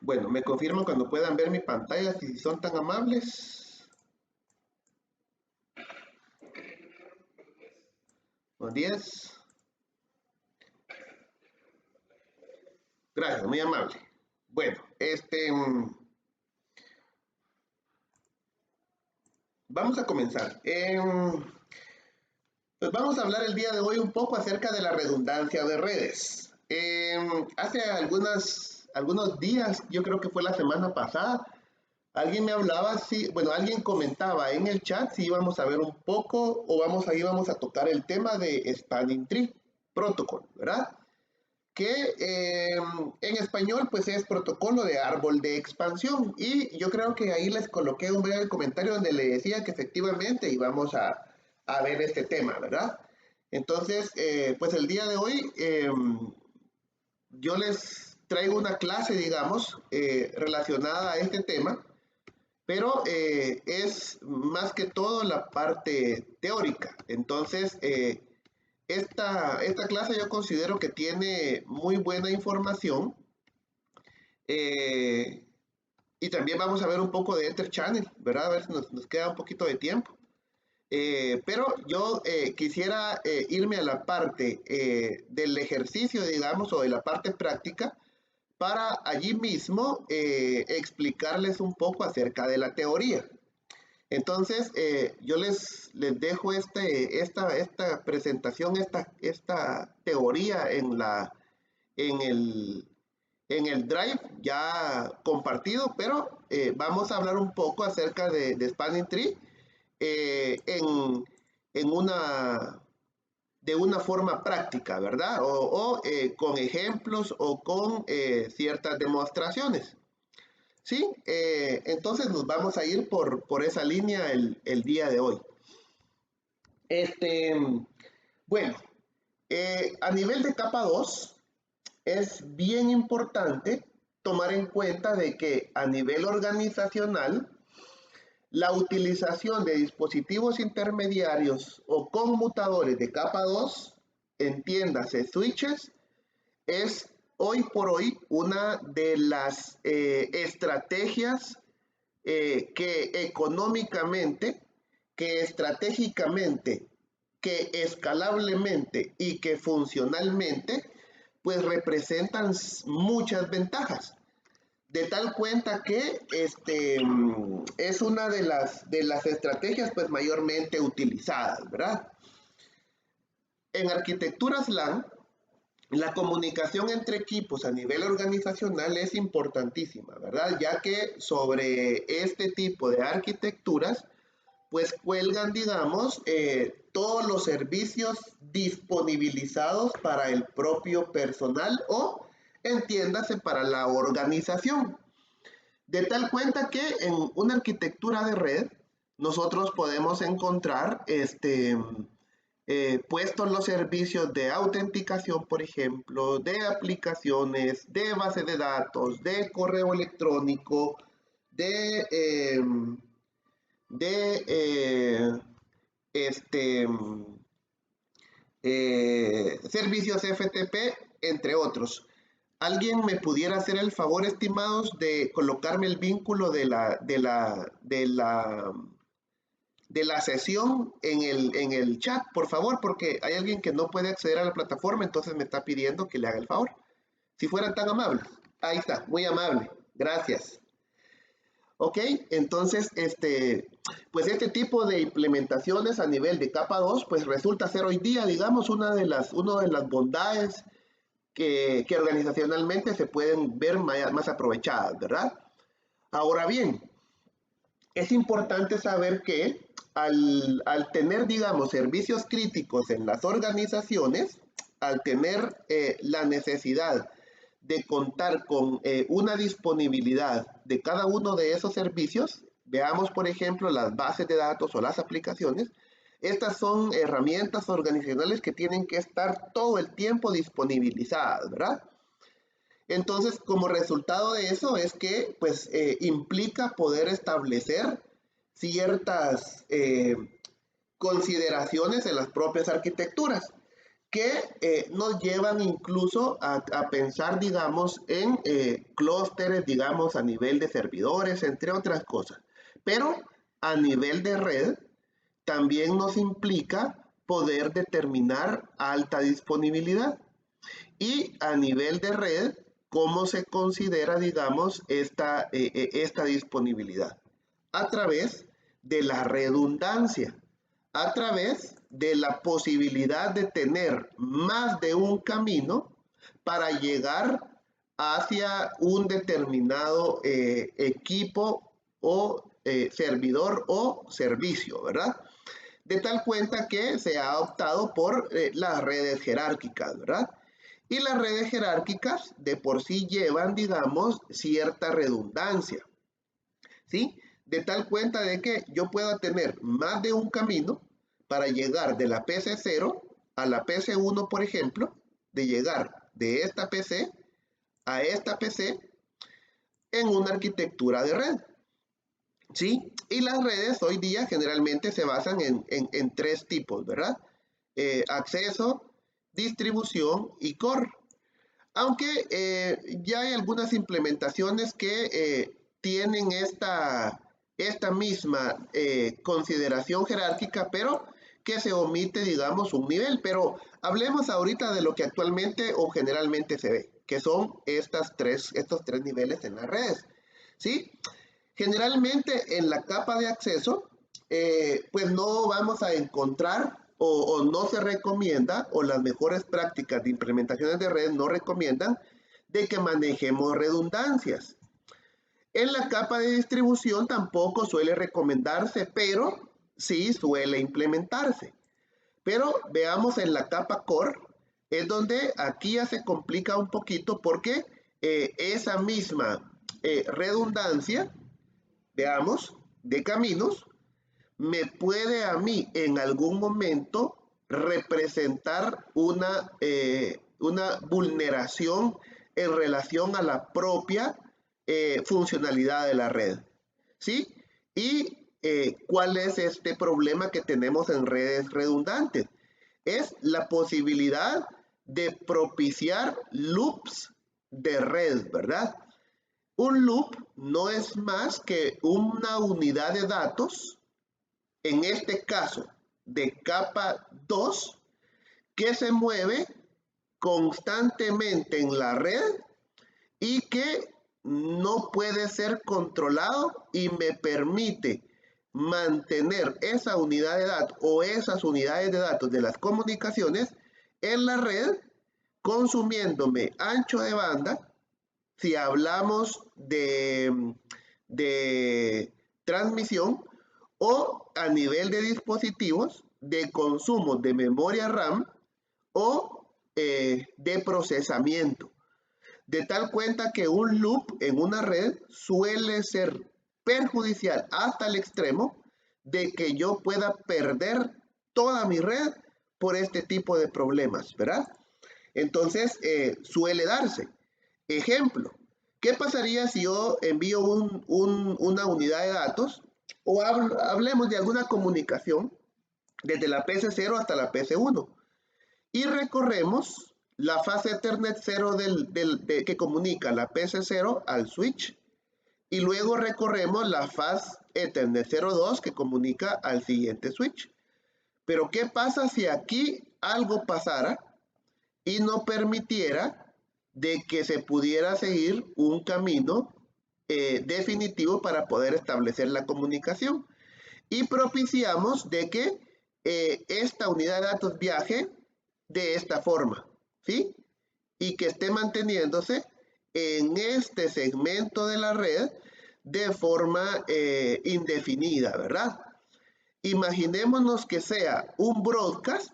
Bueno, me confirman cuando puedan ver mi pantalla, si son tan amables. Con 10. Gracias, muy amable. Bueno, vamos a comenzar. Pues vamos a hablar el día de hoy un poco acerca de la redundancia de redes. Hace algunos días, yo creo que fue la semana pasada, alguien me hablaba, bueno, alguien comentaba en el chat si íbamos a ver un poco o íbamos a tocar el tema de Spanning Tree Protocol, ¿verdad? Que en español pues es protocolo de árbol de expansión, y yo creo que ahí les coloqué un breve comentario donde le decía que efectivamente íbamos a ver este tema, ¿verdad? Entonces, pues el día de hoy yo les traigo una clase, digamos, relacionada a este tema, pero es más que todo la parte teórica. Entonces, esta clase yo considero que tiene muy buena información, eh, y también vamos a ver un poco de Ether Channel, ¿verdad? A ver si nos queda un poquito de tiempo. Pero yo quisiera irme a la parte del ejercicio, digamos, o de la parte práctica, para allí mismo explicarles un poco acerca de la teoría. Entonces, yo les dejo esta presentación, esta teoría en, el, en el Drive ya compartido, pero vamos a hablar un poco acerca de Spanning Tree eh, en, en de una forma práctica, ¿verdad? O con ejemplos o con ciertas demostraciones. Sí, entonces nos vamos a ir por esa línea el día de hoy. Este, bueno, a nivel de capa 2 es bien importante tomar en cuenta de que a nivel organizacional la utilización de dispositivos intermediarios o conmutadores de capa 2, entiéndase switches, es hoy por hoy una de las estrategias que económicamente, que estratégicamente, que escalablemente y que funcionalmente, pues representan muchas ventajas. De tal cuenta que es una de las estrategias pues mayormente utilizadas, ¿verdad? En arquitecturas LAN, la comunicación entre equipos a nivel organizacional es importantísima, ¿verdad? Ya que sobre este tipo de arquitecturas, pues cuelgan, digamos, todos los servicios disponibilizados para el propio personal o, entiéndase, para la organización. De tal cuenta que en una arquitectura de red, nosotros podemos encontrar puestos los servicios de autenticación, por ejemplo, de aplicaciones, de base de datos, de correo electrónico, de, eh, de este, servicios FTP, entre otros. ¿Alguien me pudiera hacer el favor, estimados, de colocarme el vínculo de la sesión en el chat, por favor? Porque hay alguien que no puede acceder a la plataforma, entonces me está pidiendo que le haga el favor. Si fueran tan amables. Ahí está, muy amable. Gracias. Ok, entonces, pues este tipo de implementaciones a nivel de capa 2, pues resulta ser hoy día, digamos, una de las bondades que organizacionalmente se pueden ver más aprovechadas, ¿verdad? Ahora bien, es importante saber que al tener, digamos, servicios críticos en las organizaciones, al tener la necesidad de contar con una disponibilidad de cada uno de esos servicios, veamos, por ejemplo, las bases de datos o las aplicaciones, estas son herramientas organizacionales que tienen que estar todo el tiempo disponibilizadas, ¿verdad? Entonces, como resultado de eso es que, pues, implica poder establecer ciertas consideraciones en las propias arquitecturas. que nos llevan incluso a pensar, digamos, en clústeres, digamos, a nivel de servidores, entre otras cosas. Pero a nivel de red, también nos implica poder determinar alta disponibilidad. Y a nivel de red, ¿cómo se considera, digamos, esta disponibilidad? A través de la redundancia, a través de la posibilidad de tener más de un camino para llegar hacia un determinado equipo o servidor o servicio, ¿verdad? De tal cuenta que se ha optado por las redes jerárquicas, ¿verdad? Y las redes jerárquicas de por sí llevan, digamos, cierta redundancia, ¿sí? De tal cuenta de que yo pueda tener más de un camino para llegar de la PC 0 a la PC 1, por ejemplo, de llegar de esta PC a esta PC en una arquitectura de red, ¿sí? Y las redes hoy día generalmente se basan en tres tipos, ¿verdad? Acceso, distribución y core. Aunque ya hay algunas implementaciones que tienen esta misma consideración jerárquica, pero que se omite, digamos, un nivel. Pero hablemos ahorita de lo que actualmente o generalmente se ve, que son estos tres niveles en las redes, ¿sí? Generalmente en la capa de acceso, pues no vamos a encontrar o no se recomienda, o las mejores prácticas de implementaciones de red no recomiendan de que manejemos redundancias. En la capa de distribución tampoco suele recomendarse, pero sí suele implementarse. Pero veamos en la capa core, es donde aquí ya se complica un poquito porque esa misma redundancia, veamos, de caminos, me puede a mí en algún momento representar una vulneración en relación a la propia funcionalidad de la red. ¿Sí? ¿Y cuál es este problema que tenemos en redes redundantes? Es la posibilidad de propiciar loops de red, ¿verdad? Un loop no es más que una unidad de datos, en este caso de capa 2, que se mueve constantemente en la red y que no puede ser controlado y me permite mantener esa unidad de datos o esas unidades de datos de las comunicaciones en la red, consumiéndome ancho de banda. Si hablamos de transmisión, o a nivel de dispositivos de consumo de memoria RAM o de procesamiento. De tal cuenta que un loop en una red suele ser perjudicial hasta el extremo de que yo pueda perder toda mi red por este tipo de problemas, ¿verdad? Entonces, suele darse. Ejemplo, ¿qué pasaría si yo envío una unidad de datos o hablemos de alguna comunicación desde la PC0 hasta la PC1 y recorremos la fase Ethernet 0 que comunica la PC0 al switch y luego recorremos la fase Ethernet 02 que comunica al siguiente switch? Pero ¿qué pasa si aquí algo pasara y no permitiera de que se pudiera seguir un camino definitivo para poder establecer la comunicación? Y propiciamos de que esta unidad de datos viaje de esta forma, ¿sí? Y que esté manteniéndose en este segmento de la red de forma indefinida, ¿verdad? Imaginémonos que sea un broadcast.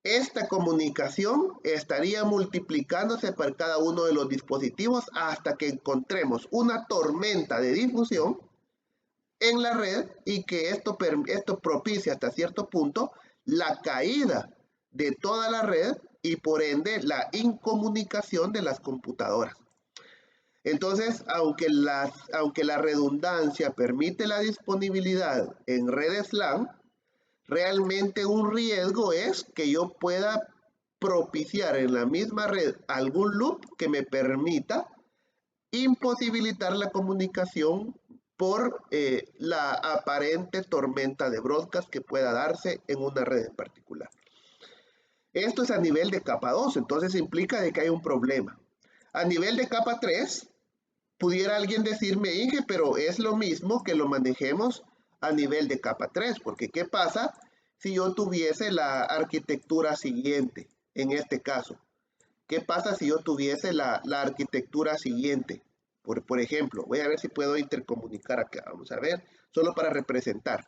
Esta comunicación estaría multiplicándose para cada uno de los dispositivos hasta que encontremos una tormenta de difusión en la red y que esto propicia hasta cierto punto la caída de toda la red y por ende la incomunicación de las computadoras. Entonces, aunque la redundancia permite la disponibilidad en redes LAN, realmente un riesgo es que yo pueda propiciar en la misma red algún loop que me permita imposibilitar la comunicación por la aparente tormenta de broadcast que pueda darse en una red en particular. Esto es a nivel de capa 2, entonces implica de que hay un problema. A nivel de capa 3, pudiera alguien decirme, Inge, pero es lo mismo que lo manejemos a nivel de capa 3, porque ¿qué pasa si yo tuviese la arquitectura siguiente en este caso? ¿Qué pasa si yo tuviese la arquitectura siguiente? Por ejemplo, voy a ver si puedo intercomunicar acá. Vamos a ver, solo para representar.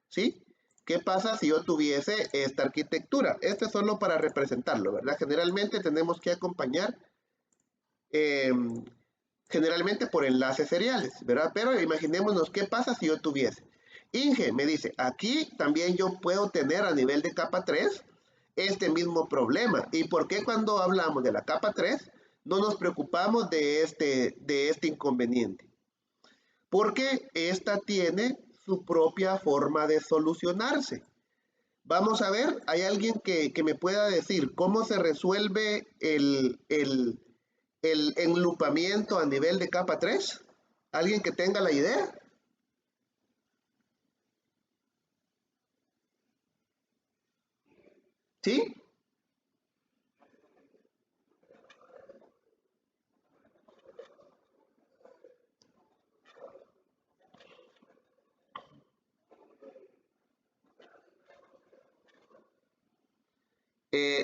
¿Sí? ¿Qué pasa si yo tuviese esta arquitectura? Este es solo para representarlo, ¿verdad? Generalmente tenemos que acompañar, generalmente por enlaces seriales, ¿verdad? Pero imaginémonos qué pasa si yo tuviese. Inge me dice, aquí también yo puedo tener a nivel de capa 3 este mismo problema. ¿Y por qué cuando hablamos de la capa 3 no nos preocupamos de este inconveniente? Porque esta tiene su propia forma de solucionarse. Vamos a ver, ¿hay alguien que me pueda decir cómo se resuelve el enlupamiento a nivel de capa 3? ¿Alguien que tenga la idea? ¿Sí?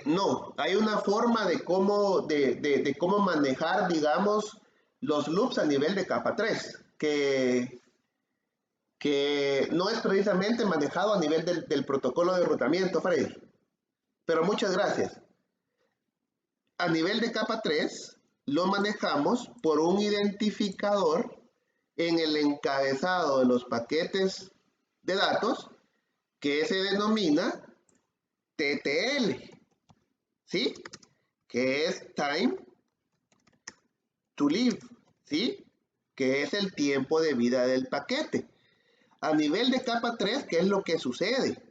No, hay una forma de cómo manejar, digamos, los loops a nivel de capa 3, que no es precisamente manejado a nivel del protocolo de enrutamiento, Freddy. Pero muchas gracias. A nivel de capa 3, lo manejamos por un identificador en el encabezado de los paquetes de datos que se denomina TTL, ¿sí? Que es Time to Live, ¿sí? Que es el tiempo de vida del paquete. A nivel de capa 3, ¿qué es lo que sucede?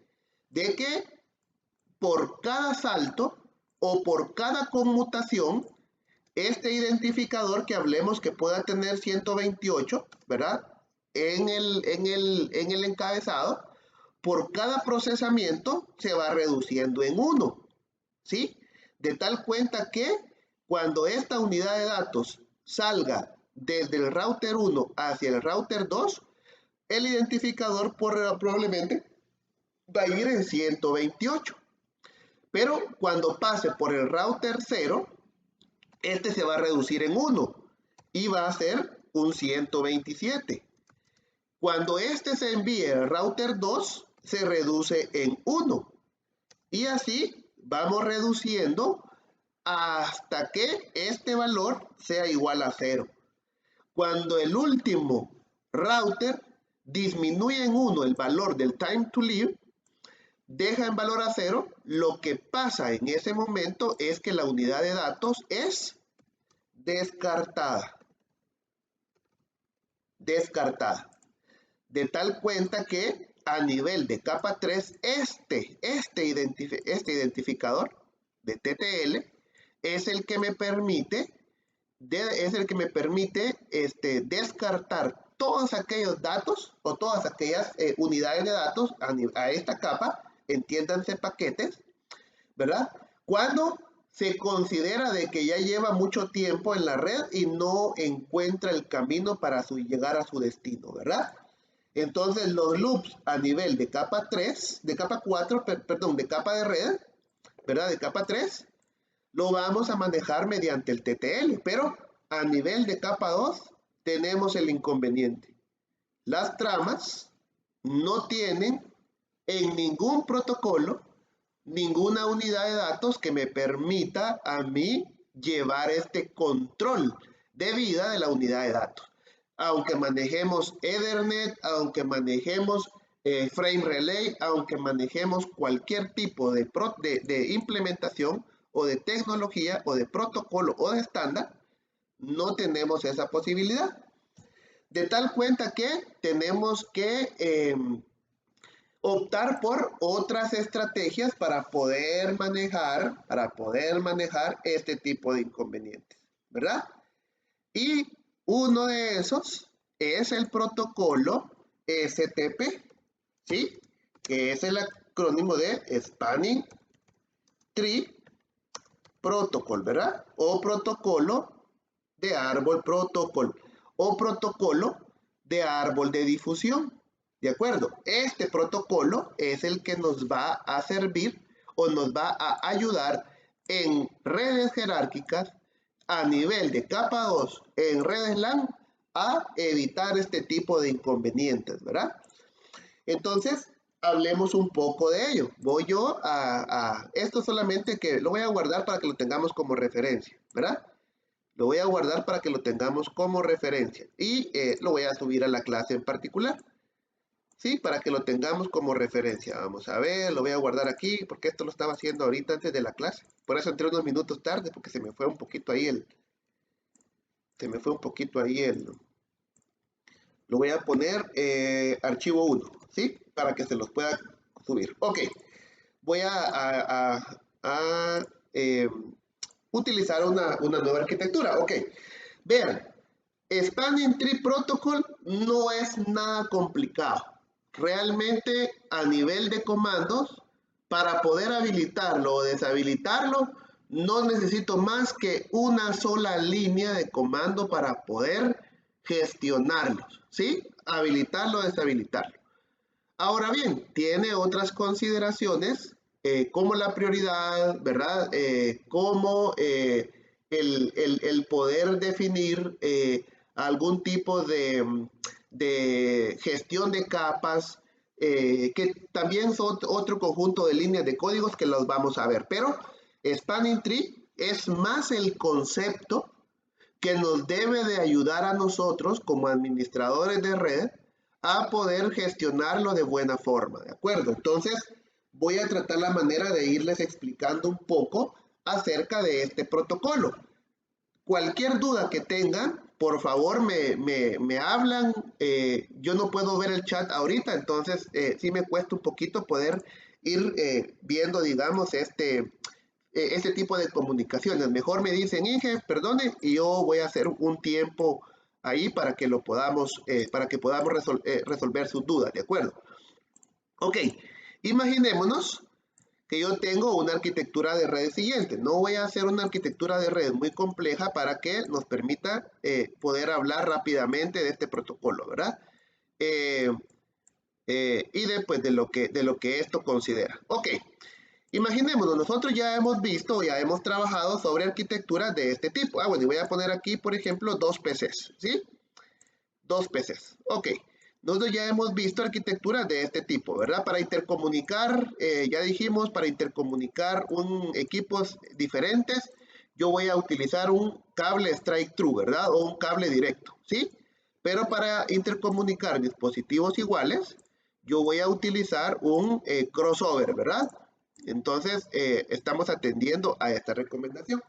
De que por cada salto o por cada conmutación, este identificador que hablemos que pueda tener 128, ¿verdad? En el encabezado, por cada procesamiento se va reduciendo en 1, ¿sí? De tal cuenta que cuando esta unidad de datos salga desde el router 1 hacia el router 2, el identificador probablemente va a ir en 128. Pero cuando pase por el router 0, este se va a reducir en 1 y va a ser un 127. Cuando este se envíe al router 2, se reduce en 1. Y así vamos reduciendo hasta que este valor sea igual a 0. Cuando el último router disminuye en 1 el valor del time to live, deja en valor a 0, lo que pasa en ese momento es que la unidad de datos es descartada. Descartada. De tal cuenta que a nivel de capa 3, este identificador de TTL es el que me permite, descartar todos aquellos datos o todas aquellas unidades de datos a esta capa, entiéndanse paquetes, ¿verdad? Cuando se considera de que ya lleva mucho tiempo en la red y no encuentra el camino para llegar a su destino, ¿verdad? Entonces los loops a nivel de capa 3, de capa 4, perdón, de capa de red, ¿verdad? De capa 3, lo vamos a manejar mediante el TTL, pero a nivel de capa 2 tenemos el inconveniente. Las tramas no tienen en ningún protocolo ninguna unidad de datos que me permita a mí llevar este control de vida de la unidad de datos. Aunque manejemos Ethernet, aunque manejemos Frame Relay, aunque manejemos cualquier tipo de implementación o de tecnología o de protocolo o de estándar, no tenemos esa posibilidad. De tal cuenta que tenemos que optar por otras estrategias para poder manejar este tipo de inconvenientes, ¿verdad? Y uno de esos es el protocolo STP, ¿sí? Que es el acrónimo de Spanning Tree Protocol, ¿verdad? O protocolo de árbol protocolo o protocolo de árbol de difusión. ¿De acuerdo? Este protocolo es el que nos va a servir o nos va a ayudar en redes jerárquicas a nivel de capa 2 en redes LAN a evitar este tipo de inconvenientes, ¿verdad? Entonces, hablemos un poco de ello. Voy yo esto solamente que lo voy a guardar para que lo tengamos como referencia, ¿verdad? Lo voy a guardar para que lo tengamos como referencia y lo voy a subir a la clase en particular. Sí, para que lo tengamos como referencia. Vamos a ver, lo voy a guardar aquí porque esto lo estaba haciendo ahorita antes de la clase. Por eso entré unos minutos tarde porque se me fue un poquito ahí lo voy a poner archivo 1, ¿sí? Para que se los pueda subir. Ok, voy a utilizar una nueva arquitectura. Ok, vean, Spanning Tree Protocol no es nada complicado. Realmente a nivel de comandos, para poder habilitarlo o deshabilitarlo, no necesito más que una sola línea de comando para poder gestionarlos, ¿sí? Habilitarlo o deshabilitarlo. Ahora bien, tiene otras consideraciones como la prioridad, ¿verdad? Como el poder definir algún tipo de gestión de capas, que también son otro conjunto de líneas de códigos que los vamos a ver. Pero Spanning Tree es más el concepto que nos debe de ayudar a nosotros como administradores de red a poder gestionarlo de buena forma, ¿de acuerdo? Entonces, voy a tratar la manera de irles explicando un poco acerca de este protocolo. Cualquier duda que tengan, por favor me hablan. Yo no puedo ver el chat ahorita, entonces sí me cuesta un poquito poder ir viendo, digamos, este tipo de comunicaciones. Mejor me dicen, Inge, perdone, y yo voy a hacer un tiempo ahí para que lo podamos, para que podamos resolver sus dudas, ¿de acuerdo? Ok, imaginémonos que yo tengo una arquitectura de red siguiente. No voy a hacer una arquitectura de red muy compleja para que nos permita poder hablar rápidamente de este protocolo, ¿verdad? Y después de lo que esto considera. Ok, imaginémonos, nosotros ya hemos visto, ya hemos trabajado sobre arquitecturas de este tipo. Bueno, y voy a poner aquí, por ejemplo, dos PCs, ¿sí? Dos PCs, ok. Nosotros ya hemos visto arquitecturas de este tipo, ¿verdad? Para intercomunicar, ya dijimos, para intercomunicar equipos diferentes, yo voy a utilizar un cable strike through, ¿verdad? O un cable directo, ¿sí? Pero para intercomunicar dispositivos iguales, yo voy a utilizar un crossover, ¿verdad? Entonces, estamos atendiendo a esta recomendación.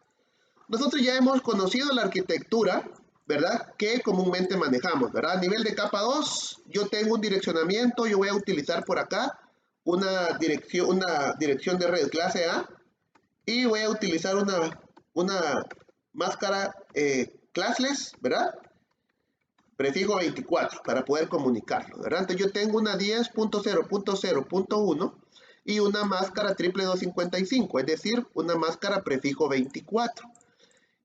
Nosotros ya hemos conocido la arquitectura, ¿verdad? Que comúnmente manejamos, ¿verdad? A nivel de capa 2, yo tengo un direccionamiento, yo voy a utilizar por acá una dirección de red clase A y voy a utilizar una máscara classless, ¿verdad? Prefijo 24 para poder comunicarlo, ¿verdad? Entonces yo tengo una 10.0.0.1 y una máscara triple 255, es decir, una máscara prefijo 24.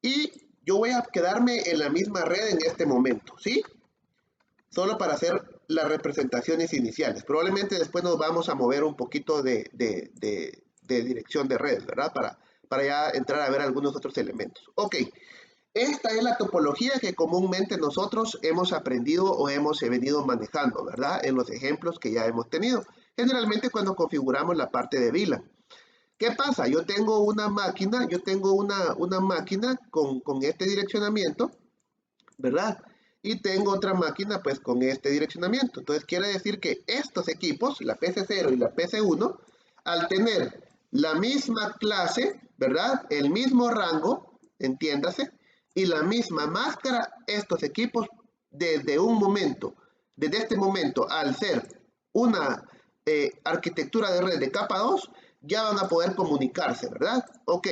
Y yo voy a quedarme en la misma red en este momento, ¿sí? Solo para hacer las representaciones iniciales. Probablemente después nos vamos a mover un poquito de dirección de red, ¿verdad? Para ya entrar a ver algunos otros elementos. Ok, esta es la topología que comúnmente nosotros hemos aprendido o hemos venido manejando, ¿verdad? En los ejemplos que ya hemos tenido. Generalmente cuando configuramos la parte de VLAN. ¿Qué pasa? Yo tengo una máquina, con este direccionamiento, ¿verdad? Y tengo otra máquina pues con este direccionamiento. Entonces quiere decir que estos equipos, la PC0 y la PC1, al tener la misma clase, ¿verdad? El mismo rango, entiéndase, y la misma máscara, estos equipos desde este momento, al ser una arquitectura de red de capa 2, ya van a poder comunicarse, ¿verdad? Ok,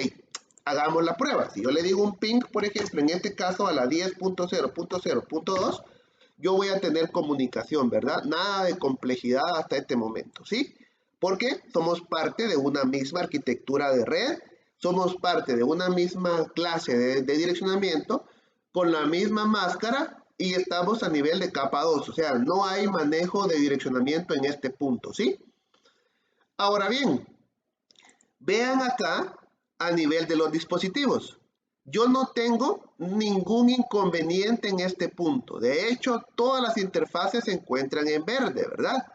hagamos la prueba. Si yo le digo un ping, por ejemplo, en este caso a la 10.0.0.2, yo voy a tener comunicación, ¿verdad? Nada de complejidad hasta este momento, ¿sí? Porque somos parte de una misma arquitectura de red, somos parte de una misma clase de direccionamiento, con la misma máscara y estamos a nivel de capa 2, o sea, no hay manejo de direccionamiento en este punto, ¿sí? Ahora bien, vean acá a nivel de los dispositivos. Yo no tengo ningún inconveniente en este punto. De hecho, todas las interfaces se encuentran en verde, ¿verdad?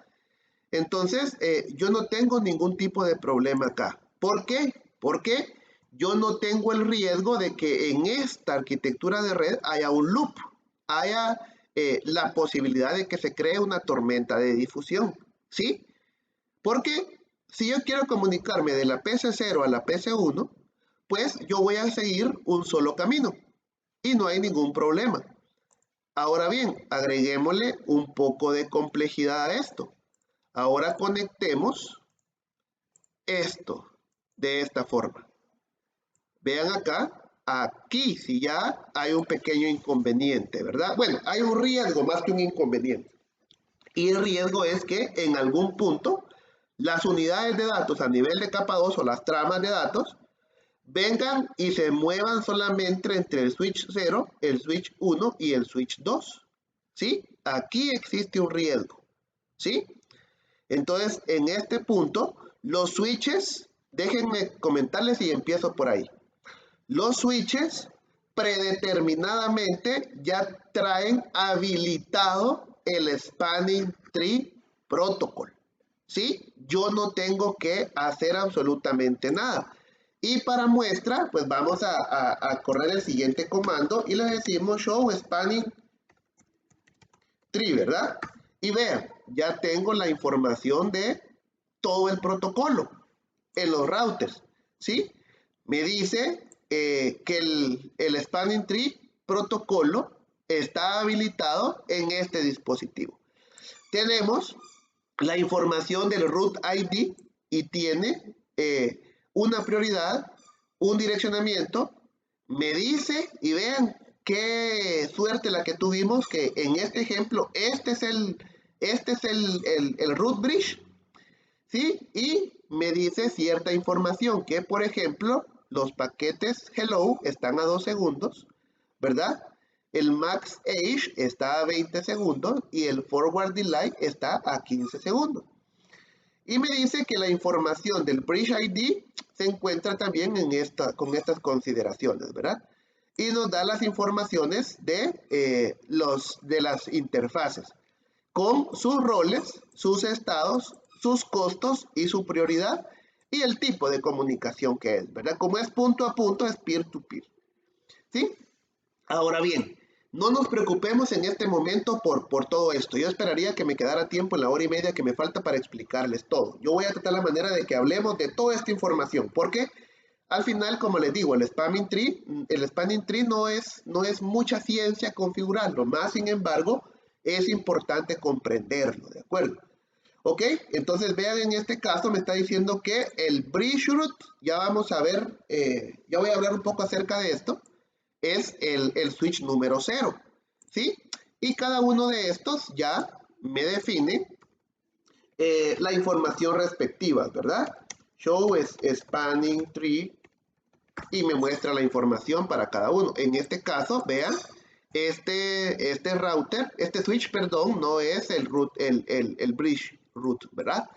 Entonces, yo no tengo ningún tipo de problema acá. ¿Por qué? Porque yo no tengo el riesgo de que en esta arquitectura de red haya un loop, haya la posibilidad de que se cree una tormenta de difusión, ¿sí? Porque si yo quiero comunicarme de la PC0 a la PC1, pues yo voy a seguir un solo camino y no hay ningún problema. Ahora bien, agreguémosle un poco de complejidad a esto. Ahora conectemos esto de esta forma. Vean acá, aquí sí ya hay un pequeño inconveniente, ¿verdad? Bueno, hay un riesgo más que un inconveniente. Y el riesgo es que en algún punto las unidades de datos a nivel de capa 2 o las tramas de datos vengan y se muevan solamente entre el switch 0, el switch 1 y el switch 2. ¿Sí? Aquí existe un riesgo. ¿Sí? Entonces, en este punto, los switches, déjenme comentarles y empiezo por ahí. Los switches predeterminadamente ya traen habilitado el Spanning Tree Protocol. ¿Sí? Yo no tengo que hacer absolutamente nada. Y para muestra, pues vamos a correr el siguiente comando y le decimos show spanning tree, ¿verdad? Y vean, ya tengo la información de todo el protocolo en los routers, ¿sí? Me dice que el spanning tree protocolo está habilitado en este dispositivo. Tenemos la información del root ID y tiene una prioridad, un direccionamiento. Me dice, y vean qué suerte la que tuvimos, que en este ejemplo, este es el root bridge, ¿sí? Y me dice cierta información, que por ejemplo, los paquetes hello están a 2 segundos, ¿verdad? El max age está a 20 segundos y el forward delay está a 15 segundos. Y me dice que la información del bridge ID se encuentra también con estas consideraciones, ¿verdad? Y nos da las informaciones de las interfaces, con sus roles, sus estados, sus costos y su prioridad y el tipo de comunicación que es, ¿verdad? Como es punto a punto, es peer-to-peer, ¿sí? Ahora bien, no nos preocupemos en este momento por todo esto. Yo esperaría que me quedara tiempo en la hora y media que me falta para explicarles todo. Yo voy a tratar la manera de que hablemos de toda esta información, porque al final, como les digo, el spanning tree no es mucha ciencia configurarlo, más sin embargo, es importante comprenderlo, ¿de acuerdo? Ok, entonces vean, en este caso me está diciendo que el bridge root, ya vamos a ver, ya voy a hablar un poco acerca de esto, es el switch número 0, ¿sí? Y cada uno de estos ya me define la información respectiva, ¿verdad? Show es spanning tree y me muestra la información para cada uno. En este caso, vean, este switch, perdón, no es el bridge root, ¿verdad?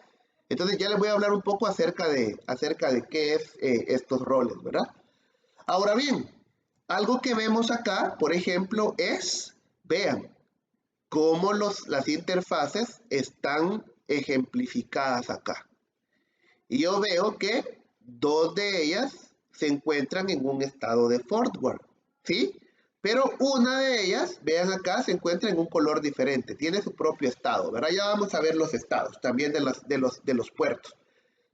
Entonces ya les voy a hablar un poco acerca de qué es estos roles, ¿verdad? Ahora bien, algo que vemos acá, por ejemplo, vean, cómo las interfaces están ejemplificadas acá. Y yo veo que dos de ellas se encuentran en un estado de forward, ¿sí? Pero una de ellas, vean acá, se encuentra en un color diferente, tiene su propio estado, ¿verdad? Ya vamos a ver los estados también de los puertos,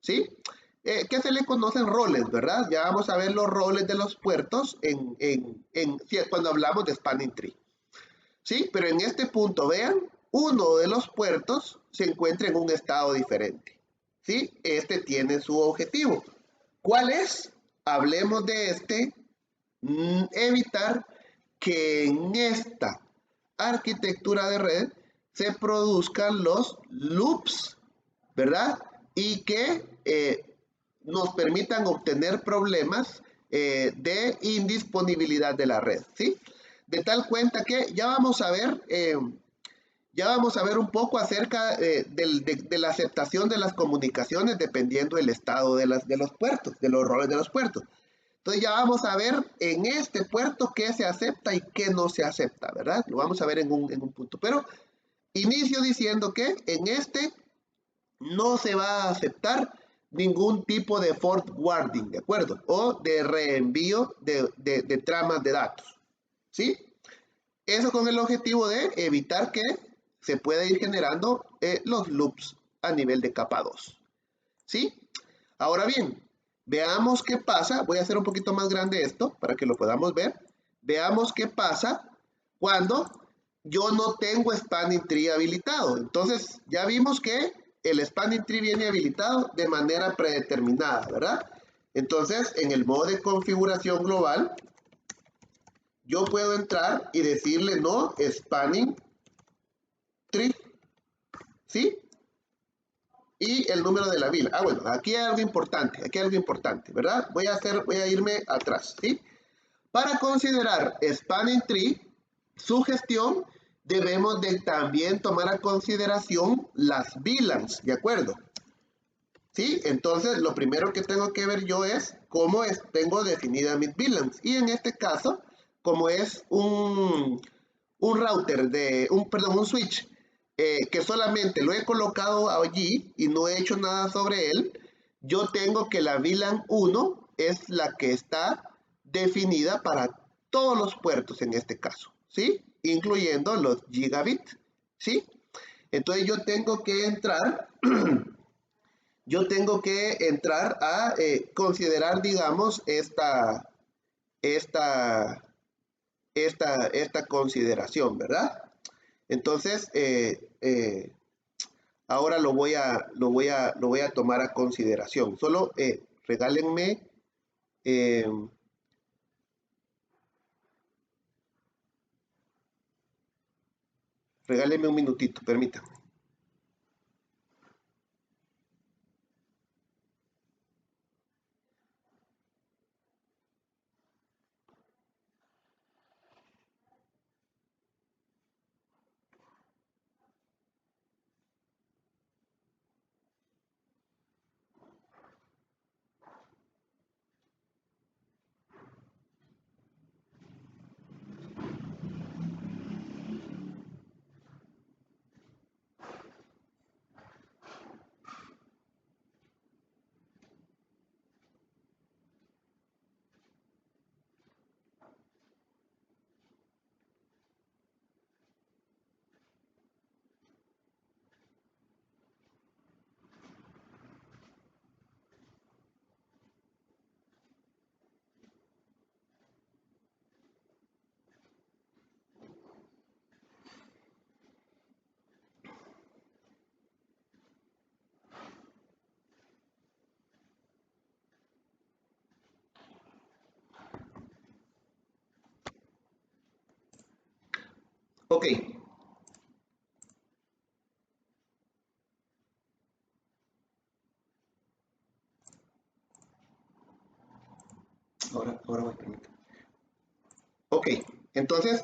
¿sí? Que se le conocen roles, ¿verdad? Ya vamos a ver los roles de los puertos cuando hablamos de spanning tree, ¿sí? Pero en este punto, vean, uno de los puertos se encuentra en un estado diferente. ¿Sí? Este tiene su objetivo. ¿Cuál es? Hablemos de este. Evitar que en esta arquitectura de red se produzcan los loops, ¿verdad? Y que nos permitan obtener problemas de indisponibilidad de la red, ¿sí? De tal cuenta que ya vamos a ver un poco acerca de la aceptación de las comunicaciones dependiendo del estado de los puertos, de los roles de los puertos. Entonces ya vamos a ver en este puerto qué se acepta y qué no se acepta, ¿verdad? Lo vamos a ver en un punto. Pero inicio diciendo que en este no se va a aceptar ningún tipo de forwarding, ¿de acuerdo? O de reenvío de tramas de datos, ¿sí? Eso con el objetivo de evitar que se pueda ir generando los loops a nivel de capa 2, ¿sí? Ahora bien, veamos qué pasa. Voy a hacer un poquito más grande esto para que lo podamos ver. Veamos qué pasa cuando yo no tengo Spanning Tree habilitado. Entonces, ya vimos que el Spanning Tree viene habilitado de manera predeterminada, ¿verdad? Entonces, en el modo de configuración global, yo puedo entrar y decirle no Spanning Tree, ¿sí? Y el número de la vila. Bueno, aquí hay algo importante, ¿verdad? Voy a irme atrás, ¿sí? Para considerar Spanning Tree, su gestión, debemos de también tomar a consideración las VLANs, ¿de acuerdo? ¿Sí? Entonces, lo primero que tengo que ver yo es cómo tengo definidas mis VLANs. Y en este caso, como es un router un switch que solamente lo he colocado allí y no he hecho nada sobre él, yo tengo que la VLAN 1 es la que está definida para todos los puertos en este caso, ¿sí? Incluyendo los gigabit, ¿sí? Entonces yo tengo que entrar a considerar, digamos, esta, esta consideración, ¿verdad? Entonces, ahora lo voy a tomar a consideración. Solo regálenme un minutito, permítanme. Ok. Ahora voy, permítanme. Ok, entonces,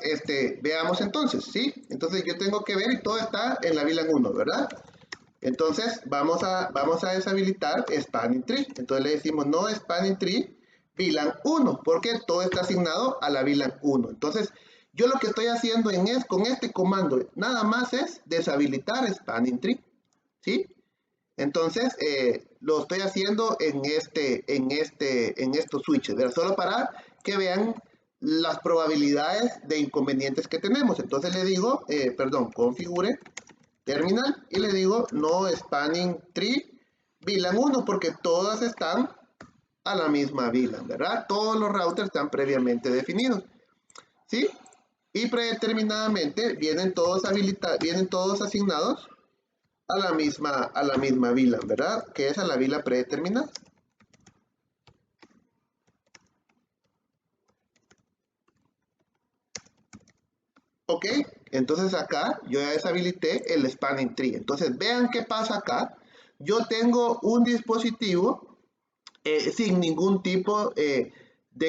veamos entonces, ¿sí? Entonces yo tengo que ver y todo está en la VLAN 1, ¿verdad? Entonces vamos a deshabilitar Spanning Tree. Entonces le decimos no Spanning Tree VLAN 1, porque todo está asignado a la VLAN 1. Entonces yo lo que estoy haciendo con este comando nada más es deshabilitar Spanning Tree, ¿sí? Entonces lo estoy haciendo en estos switches, ¿verdad? Solo para que vean las probabilidades de inconvenientes que tenemos. Entonces le digo, configure terminal y le digo no Spanning Tree VLAN 1 porque todas están a la misma VLAN, ¿verdad? Todos los routers están previamente definidos, ¿sí? Y predeterminadamente vienen todos asignados a la misma VLAN, ¿verdad? Que es a la VLAN predeterminada. Ok, entonces acá yo ya deshabilité el spanning tree. Entonces vean qué pasa acá. Yo tengo un dispositivo sin ningún tipo de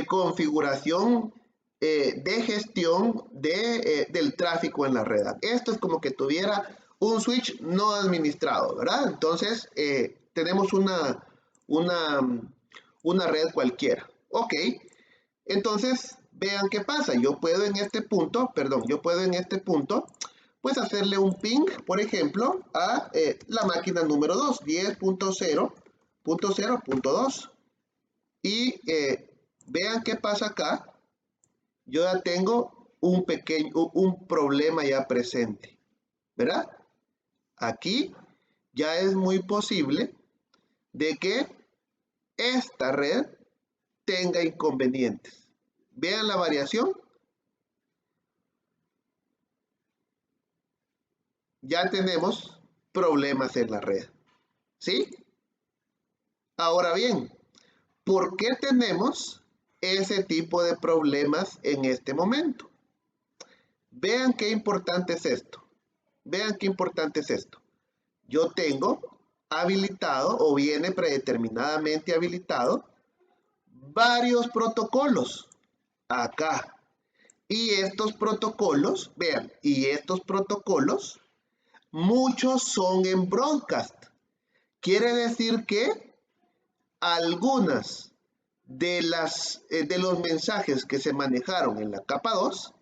configuración de gestión del tráfico en la red. Esto es como que tuviera un switch no administrado, ¿verdad? Entonces tenemos una, una red cualquiera. Ok, entonces vean qué pasa. Yo puedo en este punto, pues hacerle un ping, por ejemplo, a la máquina número 2, 10.0.0.2. Y vean qué pasa acá. Yo ya tengo un problema ya presente, ¿verdad? Aquí ya es muy posible de que esta red tenga inconvenientes. Vean la variación. Ya tenemos problemas en la red, ¿sí? Ahora bien, ¿por qué tenemos ese tipo de problemas en este momento? Vean qué importante es esto. Vean qué importante es esto. Yo tengo habilitado o viene predeterminadamente habilitado varios protocolos acá. Y estos protocolos, vean, y estos protocolos, muchos son en broadcast. Quiere decir que algunas de los mensajes que se manejaron en la capa 2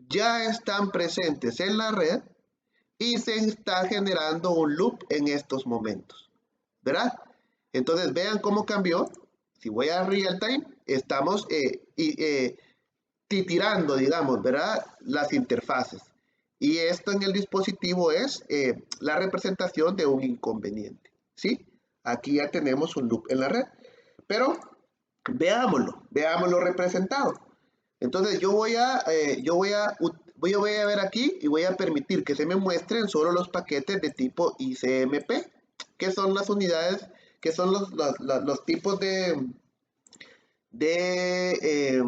ya están presentes en la red y se está generando un loop en estos momentos, ¿verdad? Entonces vean cómo cambió. Si voy a real time, estamos titirando, digamos, ¿verdad? Las interfaces. Y esto en el dispositivo es la representación de un inconveniente, ¿sí? Aquí ya tenemos un loop en la red. Pero veámoslo representado. Entonces voy a ver aquí y voy a permitir que se me muestren solo los paquetes de tipo ICMP, que son las unidades, que son los tipos de, eh,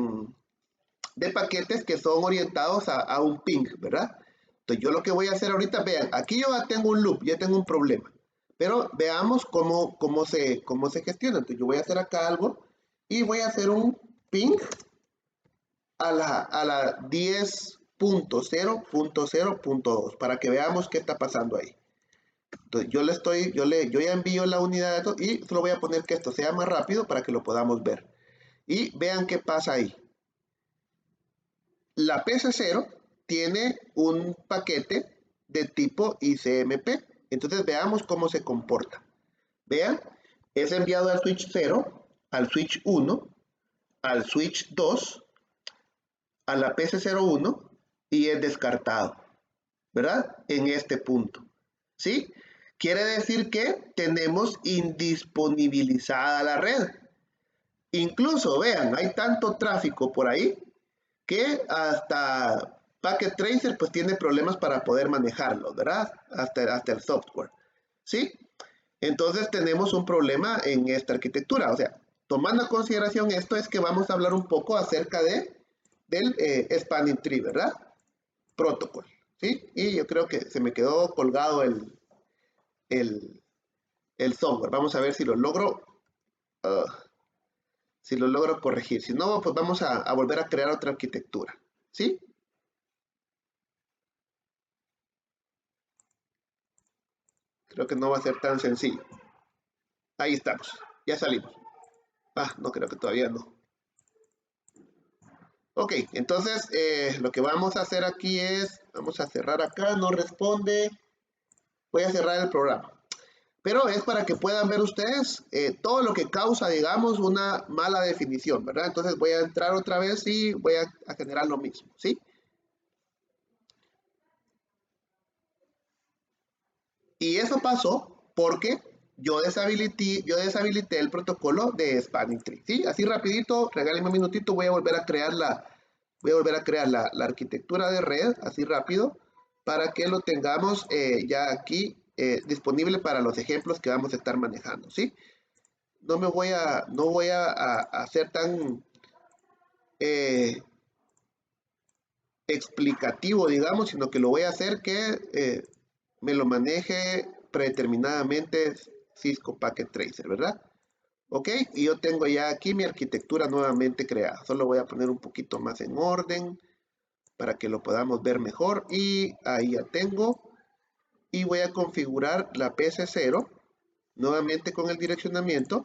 de paquetes que son orientados a un ping, ¿verdad? Entonces yo lo que voy a hacer ahorita, vean, aquí yo ya tengo un loop, ya tengo un problema, pero veamos cómo se gestiona. Entonces yo voy a hacer acá algo y voy a hacer un ping a la 10.0.0.2 para que veamos qué está pasando ahí. Entonces yo ya envío la unidad de datos y solo voy a poner que esto sea más rápido para que lo podamos ver. Y vean qué pasa ahí. La PC0 tiene un paquete de tipo ICMP. Entonces veamos cómo se comporta. Vean, es enviado al switch 0, al switch 1, al switch 2, a la PC01 y es descartado, ¿verdad? En este punto, ¿sí? Quiere decir que tenemos indisponibilizada la red. Incluso, vean, hay tanto tráfico por ahí que hasta Packet Tracer pues tiene problemas para poder manejarlo, ¿verdad? Hasta el software, ¿sí? Entonces tenemos un problema en esta arquitectura. O sea, tomando en consideración esto es que vamos a hablar un poco acerca del Spanning Tree, ¿verdad? Protocol, ¿sí? Y yo creo que se me quedó colgado el, el software. Vamos a ver uh, si lo logro corregir. Si no, pues vamos a volver a crear otra arquitectura, ¿sí? Creo que no va a ser tan sencillo. Ahí estamos, ya salimos. Ah, no, creo que todavía no. Ok, entonces lo que vamos a hacer aquí es, vamos a cerrar acá, no responde, voy a cerrar el programa. Pero es para que puedan ver ustedes todo lo que causa, digamos, una mala definición, ¿verdad? Entonces voy a entrar otra vez y voy a generar lo mismo, ¿sí? Y eso pasó porque yo deshabilité el protocolo de Spanning Tree, ¿sí? Así rapidito, regálenme un minutito, voy a volver a crear Voy a volver a crear la arquitectura de red, así rápido, para que lo tengamos ya aquí disponible para los ejemplos que vamos a estar manejando, ¿sí? No voy a hacer tan explicativo, digamos, sino que lo voy a hacer que me lo maneje predeterminadamente Cisco Packet Tracer, ¿verdad? Ok, y yo tengo ya aquí mi arquitectura nuevamente creada. Solo voy a poner un poquito más en orden para que lo podamos ver mejor. Y ahí ya tengo. Y voy a configurar la PC0 nuevamente con el direccionamiento.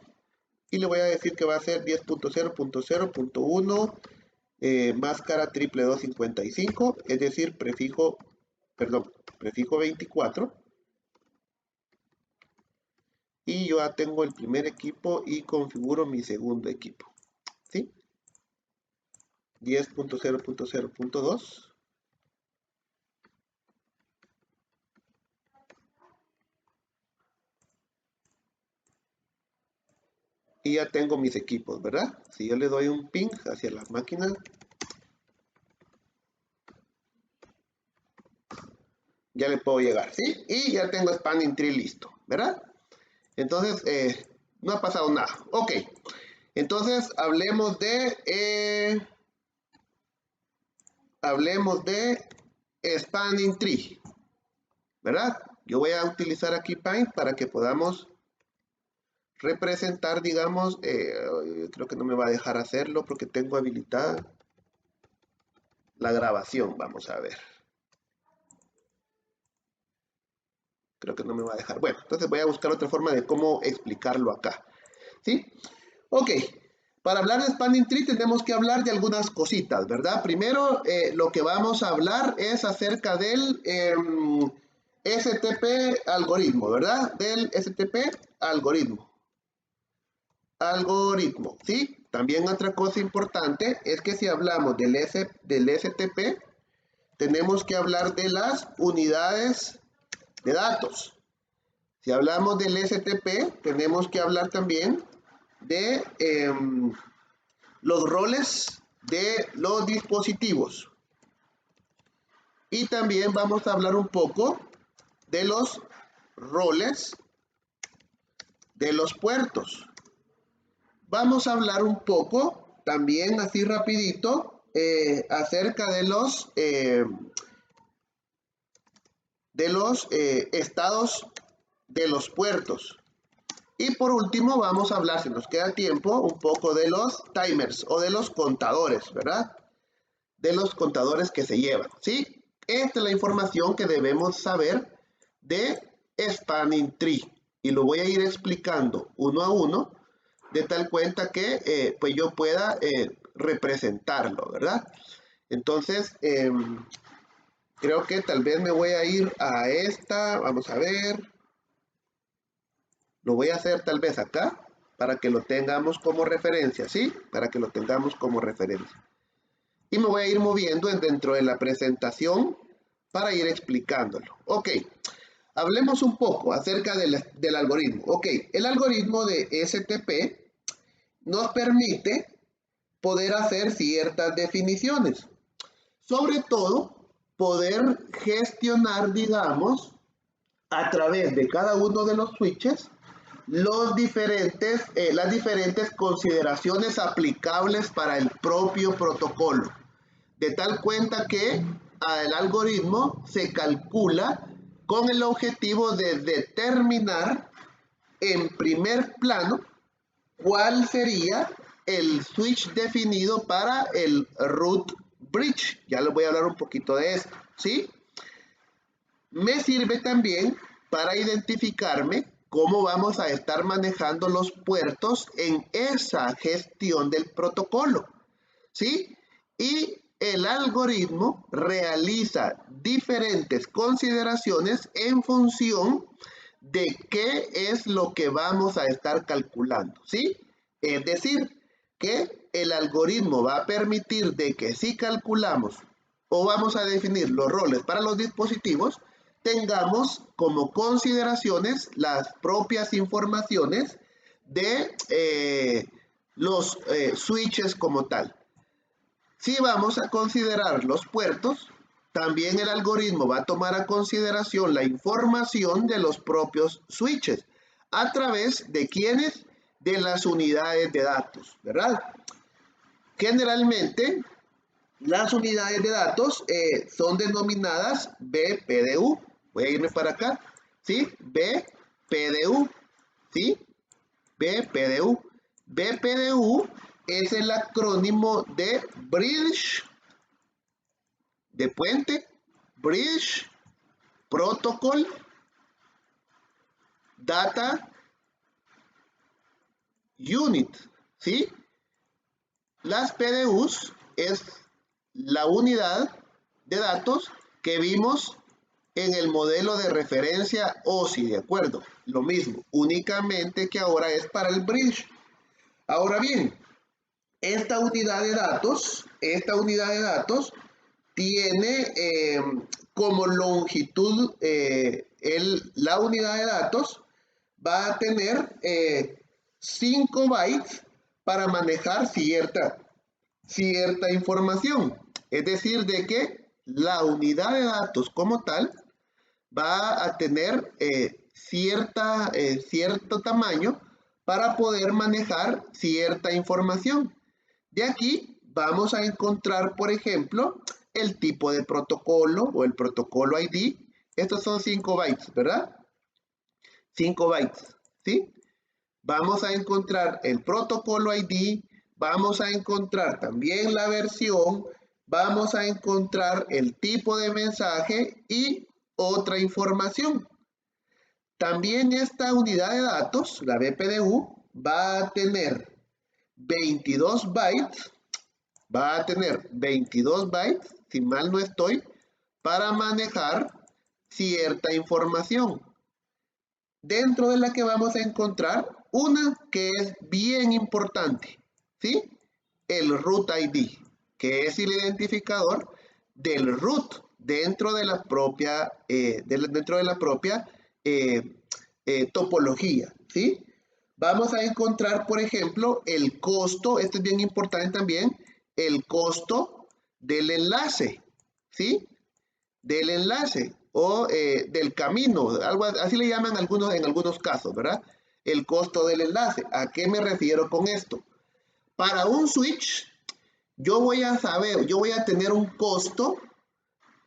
Y le voy a decir que va a ser 10.0.0.1 máscara 22255, es decir, prefijo 24. Y yo ya tengo el primer equipo y configuro mi segundo equipo, ¿sí? 10.0.0.2. Y ya tengo mis equipos, ¿verdad? Si yo le doy un ping hacia las máquinas, ya le puedo llegar, ¿sí? Y ya tengo Spanning Tree listo, ¿verdad? Entonces, no ha pasado nada. Ok, entonces hablemos de Spanning Tree, ¿verdad? Yo voy a utilizar aquí Paint para que podamos representar, digamos, creo que no me va a dejar hacerlo porque tengo habilitada la grabación, vamos a ver. Creo que no me va a dejar. Bueno, entonces voy a buscar otra forma de cómo explicarlo acá, ¿sí? Ok, para hablar de Spanning Tree tenemos que hablar de algunas cositas, ¿verdad? Primero, lo que vamos a hablar es acerca del STP algoritmo, ¿verdad? Del STP algoritmo. ¿Sí? También otra cosa importante es que si hablamos del STP, tenemos que hablar de las unidades de datos. Si hablamos del STP, tenemos que hablar también de los roles de los dispositivos. Y también vamos a hablar un poco de los roles de los puertos. Vamos a hablar un poco también así rapidito acerca de los estados de los puertos. Y por último vamos a hablar, si nos queda tiempo, un poco de los timers o de los contadores, ¿verdad? De los contadores que se llevan, ¿sí? Esta es la información que debemos saber de Spanning Tree. Y lo voy a ir explicando uno a uno, de tal cuenta que pues yo pueda representarlo, ¿verdad? Entonces, creo que tal vez me voy a ir a esta, vamos a ver. Lo voy a hacer tal vez acá, para que lo tengamos como referencia, ¿sí? Para que lo tengamos como referencia. Y me voy a ir moviendo dentro de la presentación para ir explicándolo. Ok, hablemos un poco acerca del algoritmo. Ok, el algoritmo de STP nos permite poder hacer ciertas definiciones. Sobre todo, poder gestionar, digamos, a través de cada uno de los switches, las diferentes consideraciones aplicables para el propio protocolo. De tal cuenta que el algoritmo se calcula con el objetivo de determinar en primer plano cuál sería el switch definido para el root bridge. Ya les voy a hablar un poquito de esto, ¿sí? Me sirve también para identificarme cómo vamos a estar manejando los puertos en esa gestión del protocolo, ¿sí? Y el algoritmo realiza diferentes consideraciones en función de qué es lo que vamos a estar calculando, ¿sí? Es decir, que el algoritmo va a permitir de que si calculamos o vamos a definir los roles para los dispositivos, tengamos como consideraciones las propias informaciones de los switches como tal. Si vamos a considerar los puertos, también el algoritmo va a tomar a consideración la información de los propios switches. ¿A través de quiénes? De las unidades de datos, ¿verdad? Generalmente, las unidades de datos son denominadas BPDU. Voy a irme para acá, ¿sí? BPDU, ¿sí? BPDU. BPDU es el acrónimo de Bridge, de puente, Bridge, Protocol, Data, Unit, ¿sí? Las PDUs es la unidad de datos que vimos en el modelo de referencia OSI, ¿de acuerdo? Lo mismo, únicamente que ahora es para el bridge. Ahora bien, esta unidad de datos tiene como longitud, la unidad de datos va a tener 5 bytes para manejar cierta información. Es decir, de que la unidad de datos como tal va a tener cierto tamaño para poder manejar cierta información. De aquí vamos a encontrar, por ejemplo, el tipo de protocolo o el protocolo ID. Estos son 5 bytes, ¿verdad? 5 bytes, ¿sí? Vamos a encontrar el protocolo ID, vamos a encontrar también la versión, vamos a encontrar el tipo de mensaje y otra información. También esta unidad de datos, la BPDU, va a tener 22 bytes, si mal no estoy, para manejar cierta información. Dentro de la que vamos a encontrar una que es bien importante, ¿sí? El root ID, que es el identificador del root dentro de la propia, topología, ¿sí? Vamos a encontrar, por ejemplo, el costo, esto es bien importante también, el costo del enlace, ¿sí? Del enlace o del camino, algo así le llaman en algunos casos, ¿verdad? El costo del enlace. ¿A qué me refiero con esto? Para un switch, yo voy a tener un costo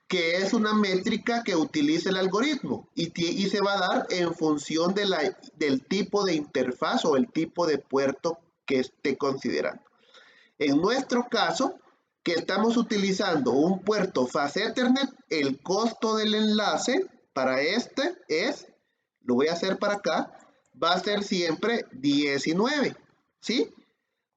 que es una métrica que utiliza el algoritmo y se va a dar en función del tipo de interfaz o el tipo de puerto que esté considerando. En nuestro caso, que estamos utilizando un puerto Fast Ethernet, el costo del enlace para este lo voy a hacer para acá, va a ser siempre 19, ¿sí?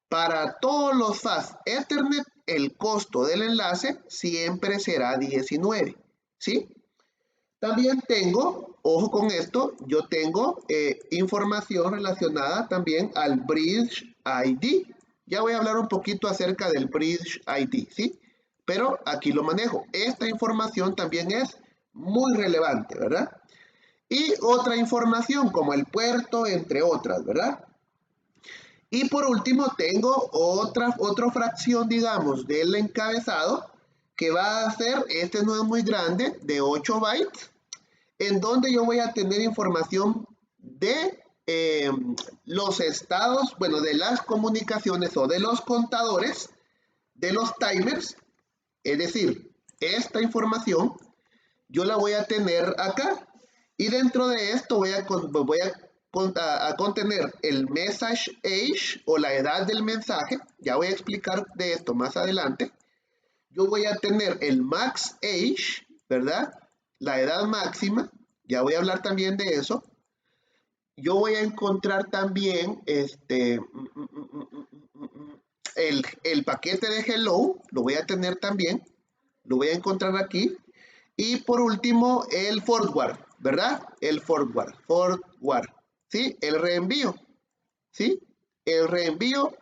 Para todos los Fast Ethernet, el costo del enlace siempre será 19, ¿sí? También tengo, ojo con esto, yo tengo información relacionada también al Bridge ID. Ya voy a hablar un poquito acerca del Bridge ID, ¿sí? Pero aquí lo manejo. Esta información también es muy relevante, ¿verdad? Y otra información como el puerto, entre otras, ¿verdad? Y por último tengo otra fracción, digamos, del encabezado que va a ser, este no es muy grande, de 8 bytes, en donde yo voy a tener información de los estados, bueno, de las comunicaciones o de los contadores, de los timers, es decir, esta información yo la voy a tener acá y dentro de esto voy a contener el message age o la edad del mensaje, ya voy a explicar de esto más adelante. Yo voy a tener el max age, ¿verdad? La edad máxima, ya voy a hablar también de eso. Yo voy a encontrar también el paquete de hello, lo voy a tener también, lo voy a encontrar aquí. Y por último, el forward, ¿verdad? El forward, ¿sí? El reenvío, ¿sí? El reenvío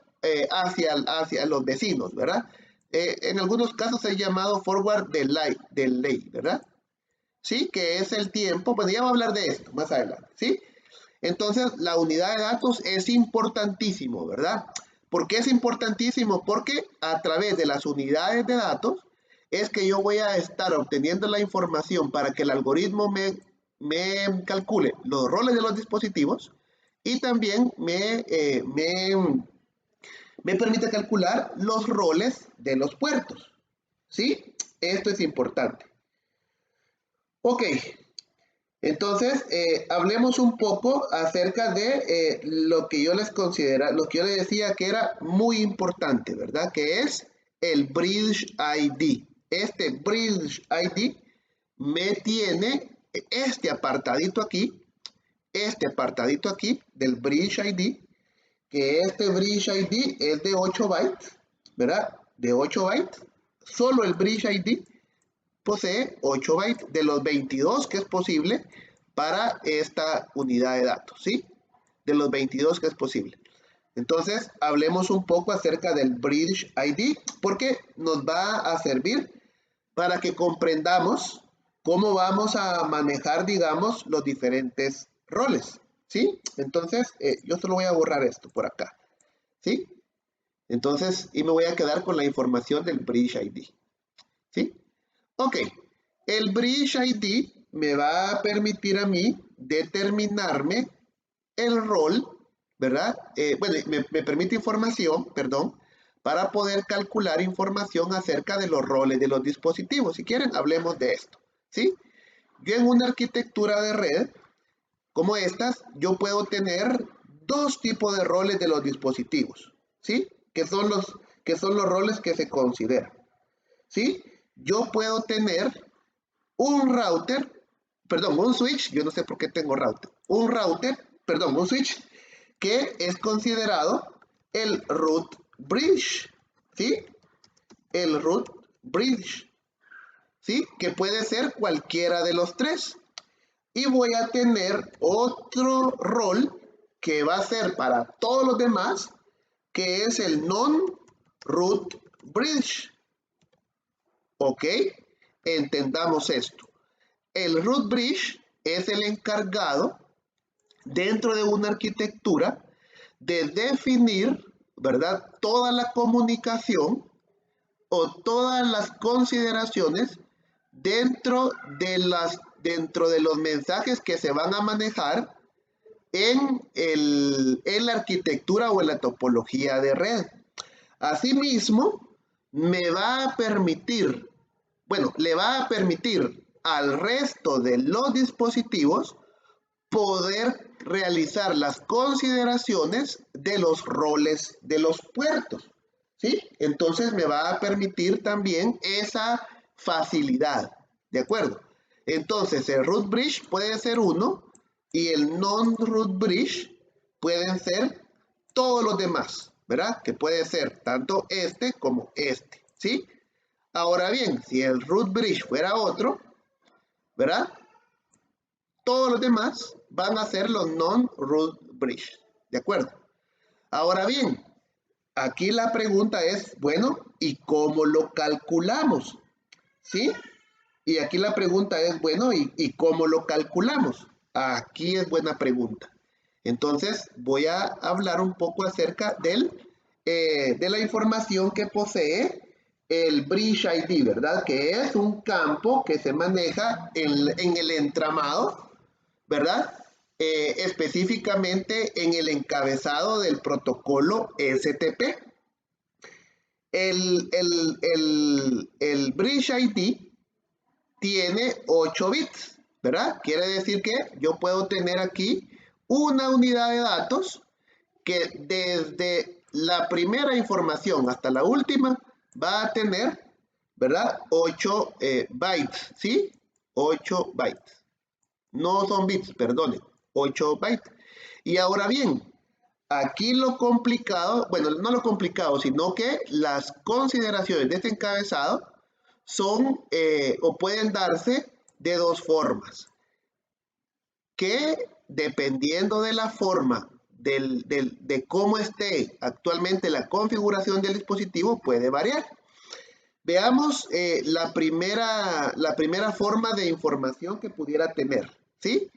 hacia los vecinos, ¿verdad? En algunos casos es llamado forward delay, ¿verdad? ¿Sí? Que es el tiempo, bueno, ya voy a hablar de esto más adelante, ¿sí? Entonces, la unidad de datos es importantísimo, ¿verdad? ¿Por qué es importantísimo? Porque a través de las unidades de datos es que yo voy a estar obteniendo la información para que el algoritmo me calcule los roles de los dispositivos y también me permite calcular los roles de los puertos. ¿Sí? Esto es importante. Ok, entonces hablemos un poco acerca de lo que yo les decía que era muy importante, ¿verdad? Que es el Bridge ID. Este Bridge ID me tiene este apartadito aquí del Bridge ID, que este Bridge ID es de 8 bytes, ¿verdad? De 8 bytes. Solo el Bridge ID posee 8 bytes de los 22 que es posible para esta unidad de datos, ¿sí? De los 22 que es posible. Entonces, hablemos un poco acerca del Bridge ID, porque nos va a servir para que comprendamos cómo vamos a manejar, digamos, los diferentes roles, ¿sí? Entonces, yo solo voy a borrar esto por acá, ¿sí? Entonces, y me voy a quedar con la información del Bridge ID, ¿sí? Ok, el Bridge ID me va a permitir a mí determinarme el rol, ¿verdad? Bueno, me permite información, perdón, para poder calcular información acerca de los roles de los dispositivos. Si quieren, hablemos de esto, ¿sí? Yo en una arquitectura de red como estas, yo puedo tener dos tipos de roles de los dispositivos, ¿sí? Que son los roles que se consideran, ¿sí? Yo puedo tener un router, perdón, un switch, yo no sé por qué tengo router, un switch que es considerado el root bridge, ¿sí? El root bridge, ¿sí? Que puede ser cualquiera de los tres. Y voy a tener otro rol que va a ser para todos los demás, que es el non-root bridge. ¿Ok? Entendamos esto. El root bridge es el encargado dentro de una arquitectura de definir, ¿verdad?, toda la comunicación o todas las consideraciones dentro de los mensajes que se van a manejar en la arquitectura o en la topología de red. Asimismo, me va a permitir, bueno, le va a permitir al resto de los dispositivos poder realizar las consideraciones de los roles de los puertos, ¿sí? Entonces me va a permitir también esa facilidad, ¿de acuerdo? Entonces el root bridge puede ser uno y el non-root bridge pueden ser todos los demás, ¿verdad? Que puede ser tanto este como este, ¿sí? Ahora bien, si el root bridge fuera otro, ¿verdad? Todos los demás van a ser los non-root bridge, ¿de acuerdo? Ahora bien, aquí la pregunta es, bueno, ¿y cómo lo calculamos? ¿Sí? Y aquí la pregunta es, bueno, ¿y cómo lo calculamos? Aquí es buena pregunta. Entonces, voy a hablar un poco acerca de la información que posee el Bridge ID, ¿verdad? Que es un campo que se maneja en el entramado, ¿verdad? Específicamente en el encabezado del protocolo STP. El Bridge ID tiene 8 bits, ¿verdad? Quiere decir que yo puedo tener aquí una unidad de datos que desde la primera información hasta la última va a tener, ¿verdad? 8 bytes, ¿sí? 8 bytes. No son bits, perdonen, 8 bytes. Y ahora bien, aquí lo complicado, bueno, no lo complicado, sino que las consideraciones de este encabezado son o pueden darse de dos formas, que dependiendo de la forma de cómo esté actualmente la configuración del dispositivo puede variar. Veamos la primera forma de información que pudiera tener, ¿sí?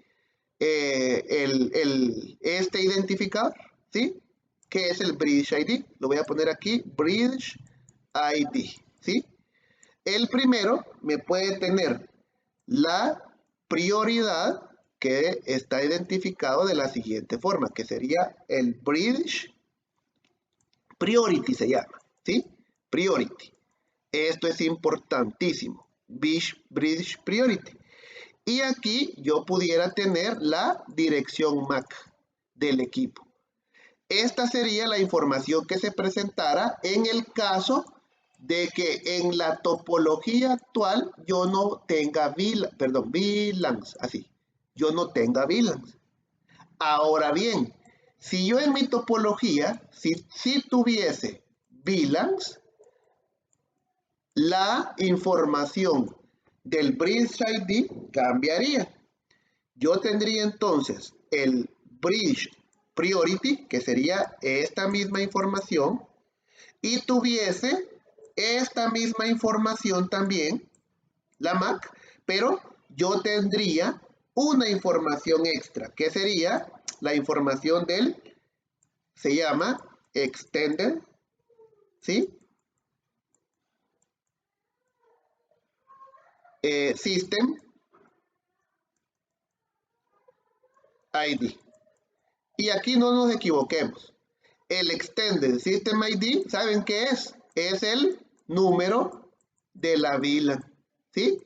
Este identificador, ¿sí? ¿Qué es el Bridge ID? Lo voy a poner aquí, Bridge ID, ¿sí? El primero me puede tener la prioridad que está identificado de la siguiente forma, que sería el Bridge Priority se llama, ¿sí? Priority. Esto es importantísimo. Bridge Priority. Y aquí yo pudiera tener la dirección MAC del equipo. Esta sería la información que se presentara en el caso de que en la topología actual yo no tenga VLANs, así. Yo no tenga VLANs. Ahora bien, si yo en mi topología, si tuviese VLANs, la información del Bridge ID cambiaría. Yo tendría entonces el Bridge Priority, que sería esta misma información, y tuviese esta misma información también, la MAC, pero yo tendría una información extra, que sería la información se llama Extended, ¿sí? System ID. Y aquí no nos equivoquemos. El Extended System ID, ¿saben qué es? Es el número de la VLAN, ¿sí?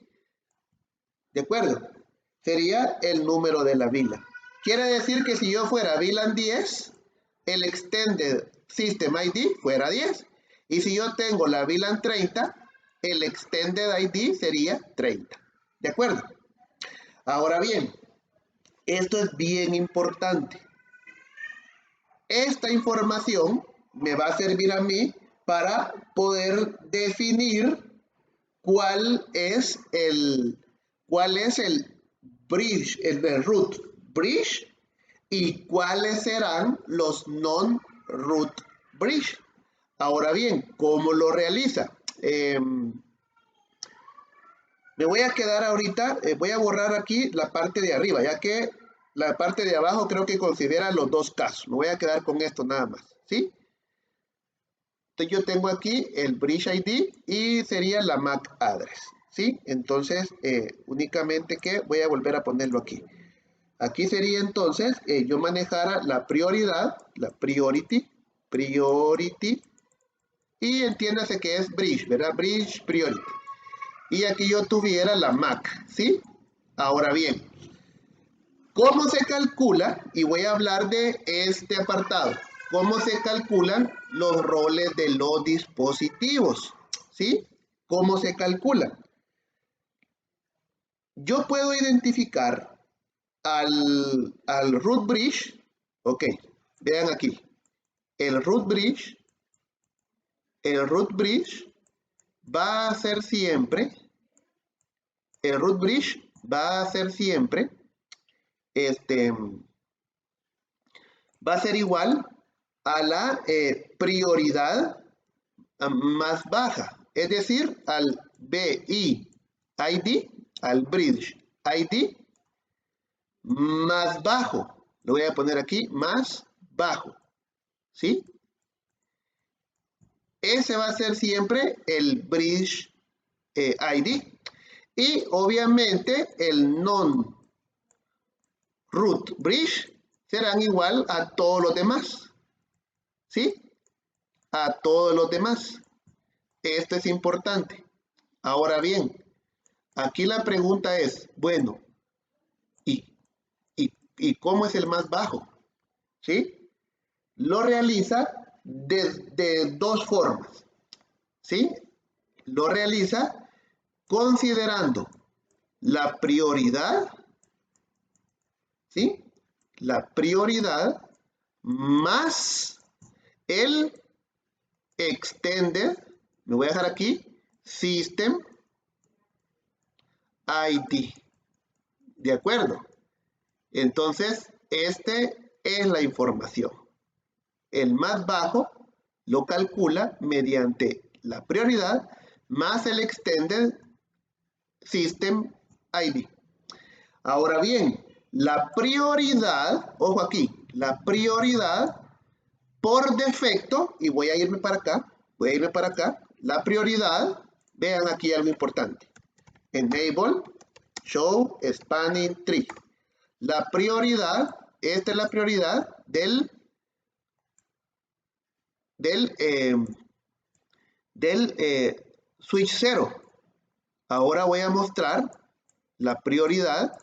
¿De acuerdo? Sería el número de la VLAN. Quiere decir que si yo fuera VLAN 10, el Extended System ID fuera 10. Y si yo tengo la VLAN 30, el Extended ID sería 30. ¿De acuerdo? Ahora bien, esto es bien importante. Esta información me va a servir a mí para poder definir cuál es el bridge, el root bridge y cuáles serán los non-root bridge. Ahora bien, ¿cómo lo realiza? Me voy a quedar ahorita, voy a borrar aquí la parte de arriba, ya que la parte de abajo creo que considera los dos casos. Me voy a quedar con esto nada más, ¿sí? Entonces yo tengo aquí el Bridge ID y sería la MAC address, ¿sí? Entonces, únicamente que voy a volver a ponerlo aquí. Aquí sería entonces, yo manejara la prioridad, la priority, y entiéndase que es Bridge, ¿verdad? Bridge Priority. Y aquí yo tuviera la MAC, ¿sí? Ahora bien, ¿cómo se calcula? Y voy a hablar de este apartado. ¿Cómo se calculan los roles de los dispositivos? ¿Sí? ¿Cómo se calculan? Yo puedo identificar al root bridge. Ok, vean aquí. El root bridge va a ser siempre, el root bridge va a ser siempre, va a ser igual a la prioridad más baja, es decir, al BI ID, al Bridge ID más bajo. Lo voy a poner aquí, más bajo, ¿sí? Ese va a ser siempre el Bridge ID. Y obviamente el non-root bridge serán igual a todos los demás, ¿sí? A todos los demás. Esto es importante. Ahora bien, aquí la pregunta es, bueno, ¿y cómo es el más bajo? ¿Sí? Lo realiza de dos formas, ¿sí? Lo realiza considerando la prioridad, ¿sí? La prioridad más el extended, me voy a dejar aquí, system ID. ¿De acuerdo? Entonces, este es la información. El más bajo lo calcula mediante la prioridad más el extended system ID. Ahora bien, la prioridad, ojo aquí, la prioridad por defecto, y voy a irme para acá, la prioridad, vean aquí algo importante. Enable Show Spanning Tree. La prioridad, esta es la prioridad del switch 0. Ahora voy a mostrar la prioridad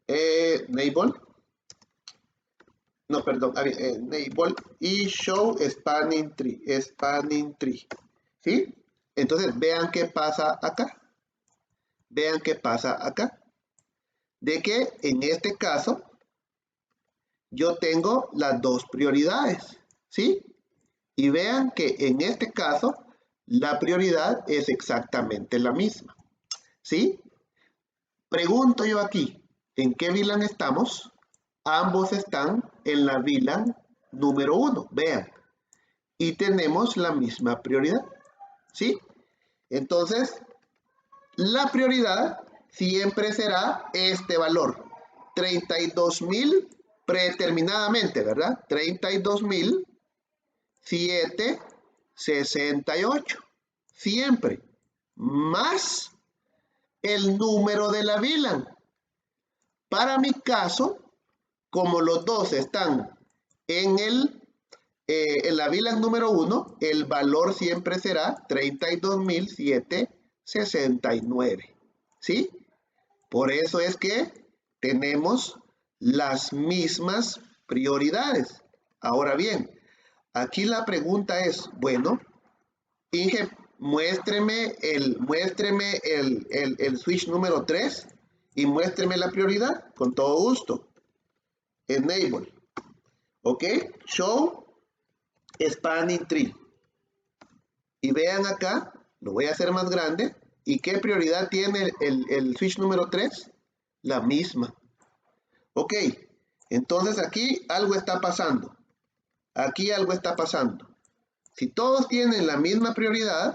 enable, no, perdón, enable y show spanning tree, ¿sí? Entonces, vean qué pasa acá. Vean qué pasa acá. De que en este caso, yo tengo las dos prioridades, ¿sí? Y vean que en este caso, la prioridad es exactamente la misma, ¿sí? Pregunto yo aquí, ¿en qué VLAN estamos? Ambos están en la VLAN número 1, vean. Y tenemos la misma prioridad, ¿sí? Entonces, la prioridad siempre será este valor, 32.000 predeterminadamente, ¿verdad? 32.768, siempre, más el número de la VLAN. Para mi caso, como los dos están en la VLAN número 1, el valor siempre será 32.769, ¿sí? Por eso es que tenemos las mismas prioridades. Ahora bien, aquí la pregunta es, bueno, Inge, muéstreme el switch número 3 y muéstreme la prioridad, con todo gusto. Enable, ¿ok? Show Spanning Tree. Y vean acá, lo voy a hacer más grande. ¿Y qué prioridad tiene el switch número 3? La misma. Ok, entonces aquí algo está pasando. Aquí algo está pasando. Si todos tienen la misma prioridad,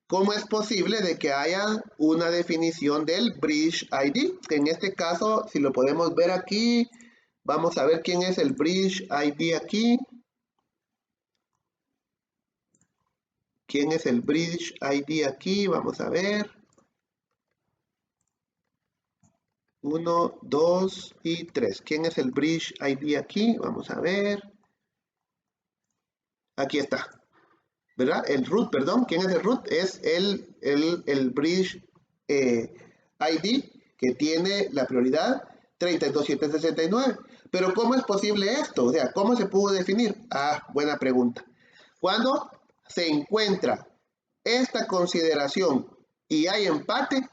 ¿cómo es posible de que haya una definición del bridge ID? En este caso, si lo podemos ver aquí, vamos a ver quién es el bridge ID aquí. ¿Quién es el bridge ID aquí? Vamos a ver. 1, 2 y 3. ¿Quién es el bridge ID aquí? Vamos a ver. Aquí está. ¿Verdad? El root, perdón. ¿Quién es el root? Es el bridge ID que tiene la prioridad 32769. Pero ¿cómo es posible esto? O sea, ¿cómo se pudo definir? Ah, buena pregunta. Cuando se encuentra esta consideración y hay empate,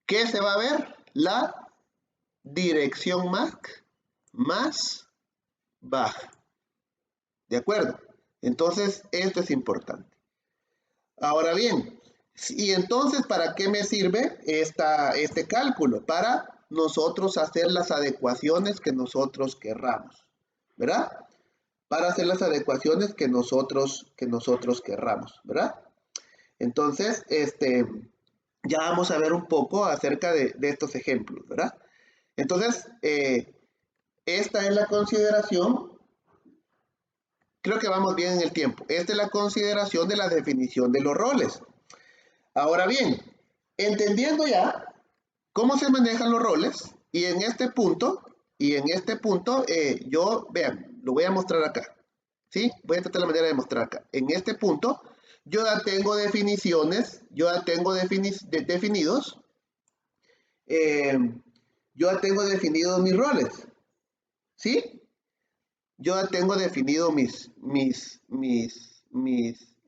¿qué se va a ver? La dirección MAC más baja. ¿De acuerdo? Entonces, esto es importante. Ahora bien, y entonces, ¿para qué me sirve este cálculo? Para nosotros hacer las adecuaciones que nosotros querramos, ¿verdad? Para hacer las adecuaciones que nosotros querramos, ¿verdad? Entonces, ya vamos a ver un poco acerca de estos ejemplos, ¿verdad? Entonces, esta es la consideración. Creo que vamos bien en el tiempo. Esta es la consideración de la definición de los roles. Ahora bien, entendiendo ya cómo se manejan los roles, y en este punto, yo, vean, lo voy a mostrar acá. ¿Sí? Voy a tratar la manera de mostrar acá. En este punto, yo ya tengo definiciones, yo ya tengo definidos mis roles. ¿Sí? Yo ya tengo definido mis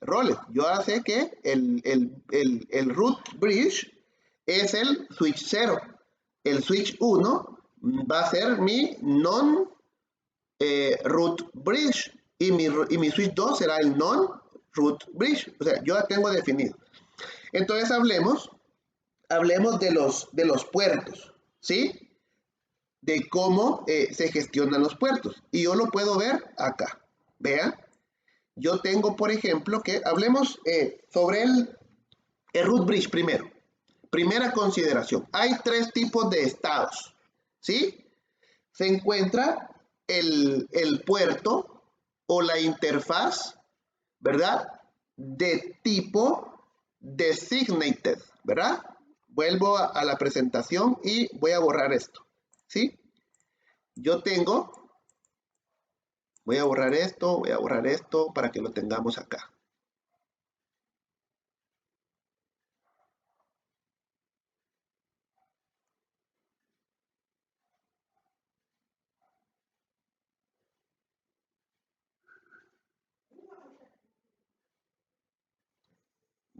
roles. Yo ya sé que el root bridge es el switch 0. El switch 1 va a ser mi non root bridge y mi switch 2 será el non root bridge. O sea, yo ya tengo definido. Entonces hablemos de los puertos, ¿sí? De cómo se gestionan los puertos. Y yo lo puedo ver acá. Vean, yo tengo, por ejemplo, que hablemos sobre el root bridge primero. primera consideración, hay tres tipos de estados, ¿sí? Se encuentra el puerto o la interfaz, ¿verdad? De tipo designated, ¿verdad? Vuelvo a la presentación y voy a borrar esto, ¿sí? Yo tengo, voy a borrar esto para que lo tengamos acá.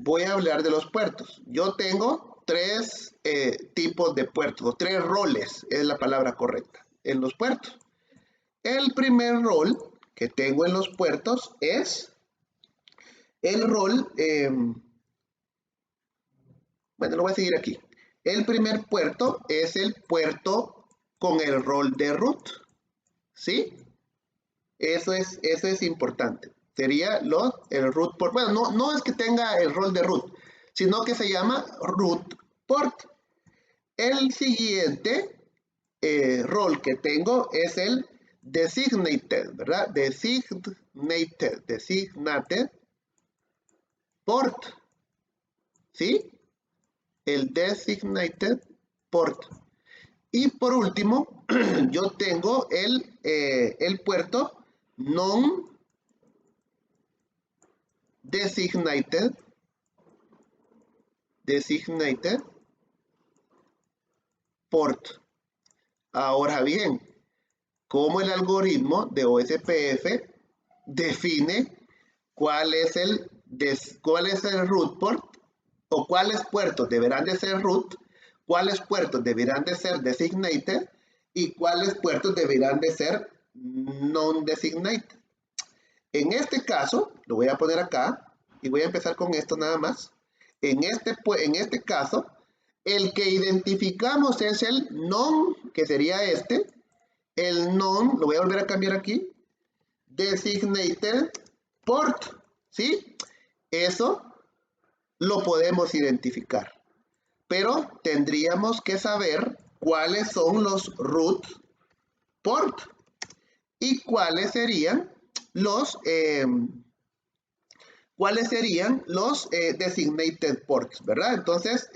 Voy a hablar de los puertos. Yo tengo tres tipos de puertos, o tres roles, es la palabra correcta, en los puertos. El primer rol que tengo en los puertos es el rol, bueno, lo voy a seguir aquí. El primer puerto es el puerto con el rol de root, ¿sí? Eso es importante. Sería el root port. Bueno, no es que tenga el rol de root, sino que se llama root port. El siguiente rol que tengo es el designated, ¿verdad? Designated port, ¿sí? El designated port. Y por último, yo tengo el puerto non-designated port. Ahora bien, ¿cómo el algoritmo de OSPF define cuál es el root port o cuáles puertos deberán de ser root, cuáles puertos deberán de ser designated y cuáles puertos deberán de ser non-designated? En este caso, lo voy a poner acá y voy a empezar con esto nada más. En este caso, el que identificamos es el non, que sería este. El non, lo voy a volver a cambiar aquí, designated port, ¿sí? Eso lo podemos identificar, pero tendríamos que saber cuáles son los root port y cuáles serían los designated ports, ¿verdad? Entonces,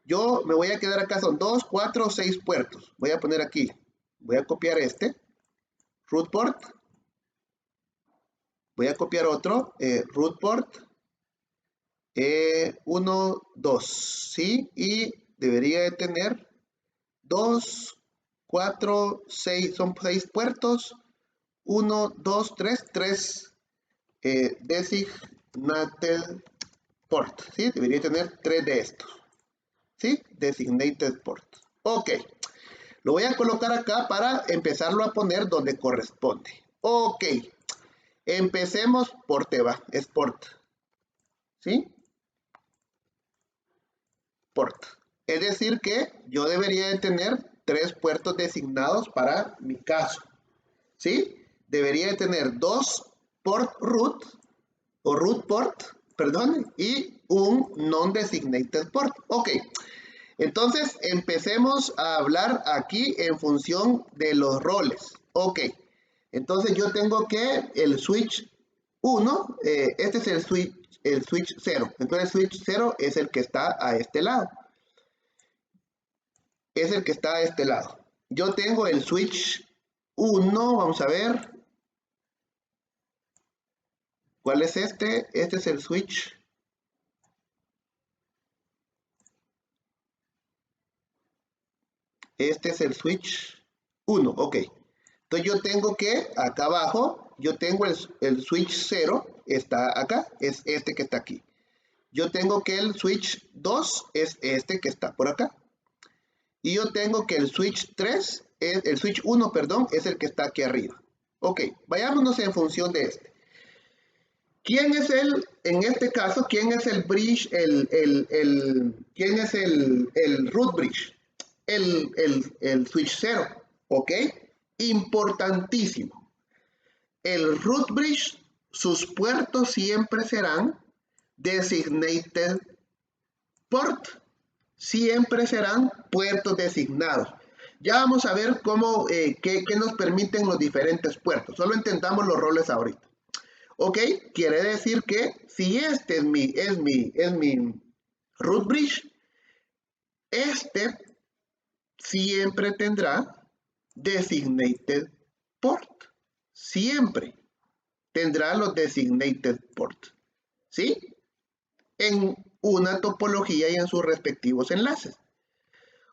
yo me voy a quedar acá, son 2, 4, 6 puertos. Voy a poner aquí, voy a copiar este, root port. Voy a copiar otro, root port. 1, 2, ¿sí? Y debería de tener 2, 4, 6, son 6 puertos. 1, 2, 3 designated port, ¿sí? Debería tener 3 de estos, ¿sí? Designated port. Ok, lo voy a colocar acá para empezarlo a poner donde corresponde. Ok, empecemos por Teba, es port, ¿sí? Port. Es decir que yo debería de tener 3 puertos designados para mi caso, ¿sí? Debería de tener 2 port root o root port, perdón, y un non-designated port. Ok, entonces empecemos a hablar aquí en función de los roles. Ok, entonces yo tengo que el switch 1, este es el switch 0. Entonces el switch 0 es el que está a este lado. Es el que está a este lado. Yo tengo el switch 1, vamos a ver. ¿Cuál es este? Este es el switch. Este es el switch 1, ok. Entonces yo tengo que, acá abajo, yo tengo el switch 0, está acá, es este que está aquí. Yo tengo que el switch 2 es este que está por acá. Y yo tengo que el switch 3, el switch 1, perdón, es el que está aquí arriba. Ok, vayámonos en función de este. ¿Quién es en este caso, quién es el bridge, quién es el root bridge? El switch 0, ¿ok? Importantísimo. El root bridge, sus puertos siempre serán designated port, siempre serán puertos designados. Ya vamos a ver cómo, qué nos permiten los diferentes puertos. Solo entendamos los roles ahorita. Ok, quiere decir que si este es mi root bridge, este siempre tendrá designated port. Siempre tendrá los designated port. ¿Sí? En una topología y en sus respectivos enlaces.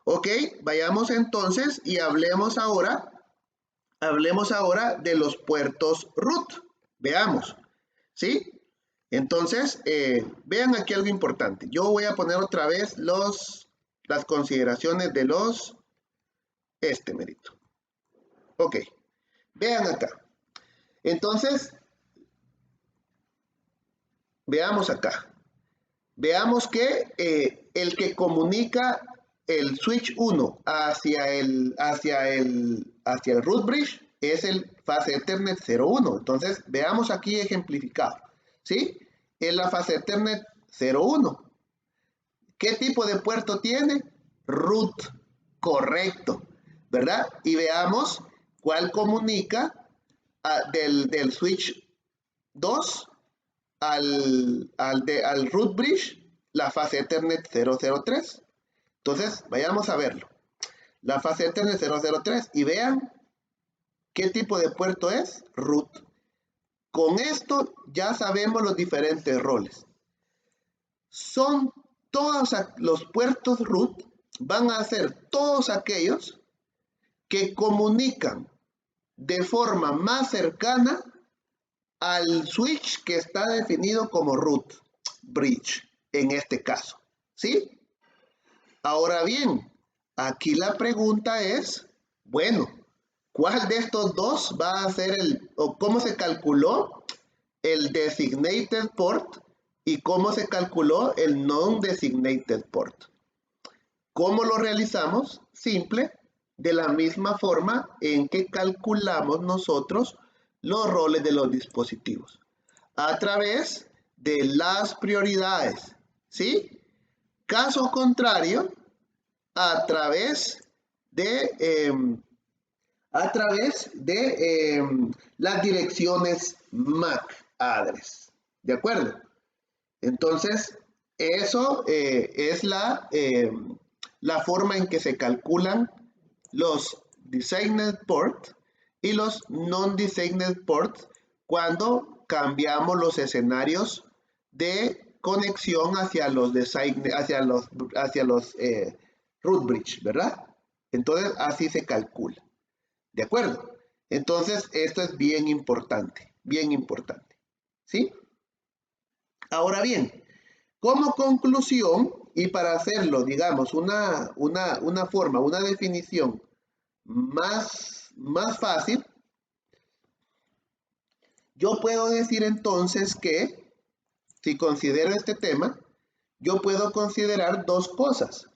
Ok, vayamos entonces y hablemos ahora de los puertos root. Veamos, ¿sí? Entonces, vean aquí algo importante. Yo voy a poner otra vez las consideraciones de mérito. Ok, vean acá. Entonces, veamos acá. Veamos que el que comunica el switch 1 hacia el root bridge es el fase Ethernet 01. Entonces, veamos aquí ejemplificado. ¿Sí? En la fase Ethernet 01. ¿Qué tipo de puerto tiene? Root. Correcto. ¿Verdad? Y veamos cuál comunica del switch 2 al root bridge, la fase Ethernet 003. Entonces, vayamos a verlo. La fase Ethernet 003 y vean qué tipo de puerto es root. Con esto ya sabemos los diferentes roles. Son todos los puertos root, van a ser todos aquellos que comunican de forma más cercana al switch que está definido como root bridge, en este caso. ¿Sí? Ahora bien, aquí la pregunta es, bueno, ¿cuál de estos dos va a ser o cómo se calculó el designated port y cómo se calculó el non-designated port? ¿Cómo lo realizamos? Simple, de la misma forma en que calculamos nosotros los roles de los dispositivos, a través de las prioridades, ¿sí? Caso contrario, a través de las direcciones MAC address, ¿de acuerdo? Entonces, eso es la forma en que se calculan los designated ports y los non-designated ports cuando cambiamos los escenarios de conexión hacia los root bridge, ¿verdad? Entonces, así se calcula. ¿De acuerdo? Entonces, esto es bien importante, ¿sí? Ahora bien, como conclusión, y para hacerlo, digamos, una forma, una definición más fácil, yo puedo decir entonces que, si considero este tema, yo puedo considerar dos cosas.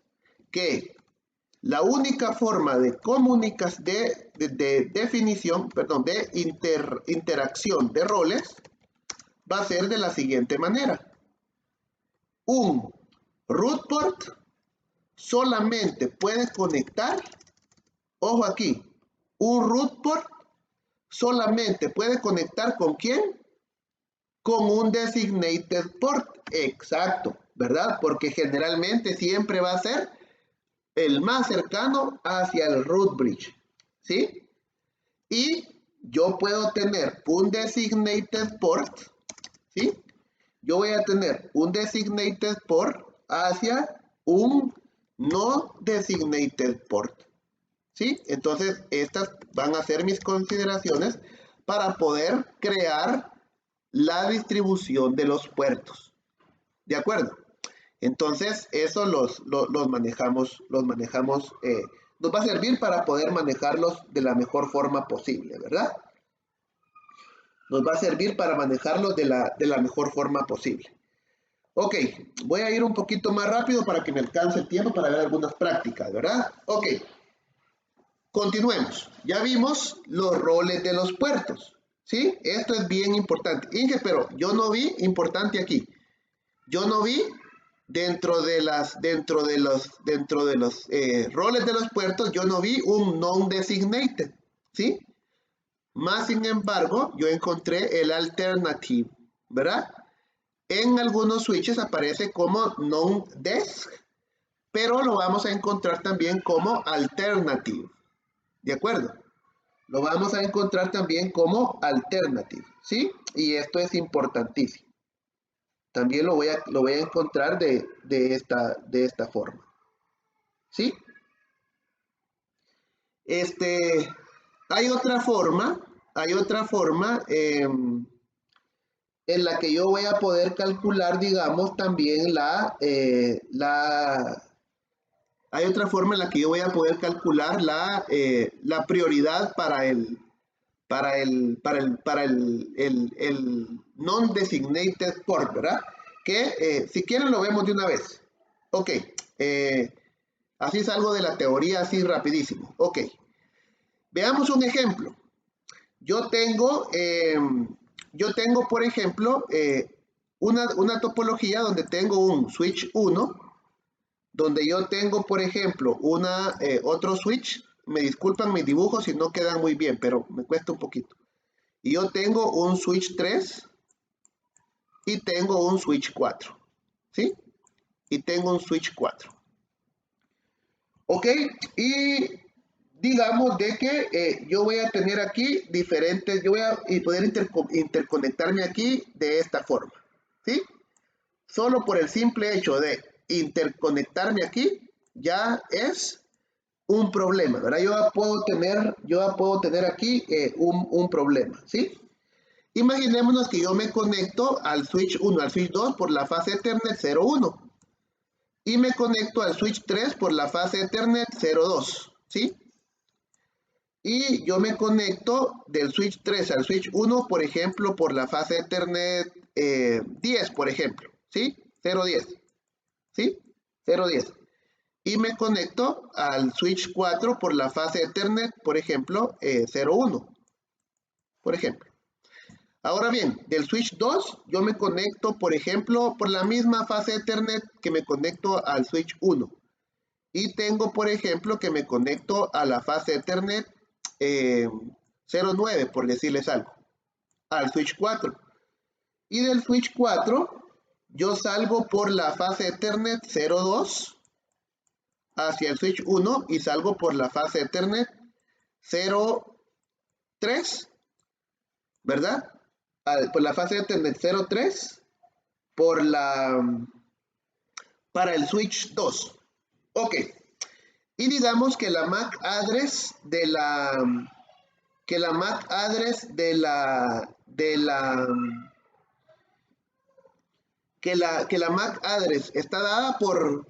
Que la única forma de comunicación, de definición, perdón, de interacción de roles va a ser de la siguiente manera. Un root port solamente puede conectar, ojo aquí, un root port solamente puede conectar ¿con quién? Con un designated port, exacto, ¿verdad? Porque generalmente siempre va a ser el más cercano hacia el root bridge, ¿sí? Y yo puedo tener un designated port, ¿sí? Yo voy a tener un designated port hacia un no designated port, ¿sí? Entonces, estas van a ser mis consideraciones para poder crear la distribución de los puertos, ¿de acuerdo? Entonces, eso los manejamos, nos va a servir para poder manejarlos de la mejor forma posible, ¿verdad? Nos va a servir para manejarlos de la mejor forma posible. Ok, voy a ir un poquito más rápido para que me alcance el tiempo para ver algunas prácticas, ¿verdad? Ok, continuemos. Ya vimos los roles de los puertos, ¿sí? Esto es bien importante. Inge, pero yo no vi importante aquí. Yo no vi dentro de los roles de los puertos, yo no vi un non-designated, ¿sí? Más sin embargo, yo encontré el alternative, ¿verdad? En algunos switches aparece como non-desc, pero lo vamos a encontrar también como alternative, ¿de acuerdo? Lo vamos a encontrar también como alternative, ¿sí? Y esto es importantísimo. También lo voy a encontrar de esta forma, ¿sí? Hay otra forma en la que yo voy a poder calcular, digamos, también hay otra forma en la que yo voy a poder calcular la prioridad para el non-designated port, ¿verdad? Que si quieren lo vemos de una vez. Ok, así salgo de la teoría así rapidísimo. Ok, veamos un ejemplo. Yo tengo, por ejemplo, una topología donde tengo un switch 1, donde yo tengo, por ejemplo, otro switch. Me disculpan mis dibujos si no quedan muy bien, pero me cuesta un poquito. Y yo tengo un switch 3 y tengo un switch 4, ¿sí? Y tengo un switch 4. Ok, y digamos de que yo voy a tener aquí diferentes, yo voy a poder interconectarme aquí de esta forma, ¿sí? Solo por el simple hecho de interconectarme aquí ya es un problema, ¿verdad? Yo puedo tener aquí un problema, ¿sí? Imaginémonos que yo me conecto al switch 1, al switch 2 por la fase Ethernet 0.1 y me conecto al switch 3 por la fase Ethernet 0.2, ¿sí? Y yo me conecto del switch 3 al switch 1, por ejemplo, por la fase Ethernet 10, por ejemplo, ¿sí? 0.10, ¿sí? 0.10. Y me conecto al switch 4 por la fase Ethernet, por ejemplo, 0.1, por ejemplo. Ahora bien, del switch 2 yo me conecto, por ejemplo, por la misma fase Ethernet que me conecto al switch 1. Y tengo, por ejemplo, que me conecto a la fase Ethernet 0.9, por decirles algo, al switch 4. Y del switch 4 yo salgo por la fase Ethernet 0.2 hacia el switch 1 y salgo por la fase Ethernet 0.3, ¿verdad? Por la fase Ethernet 0.3 para el switch 2. Ok. Y digamos que la MAC address de la que la MAC address de la que la MAC address está dada por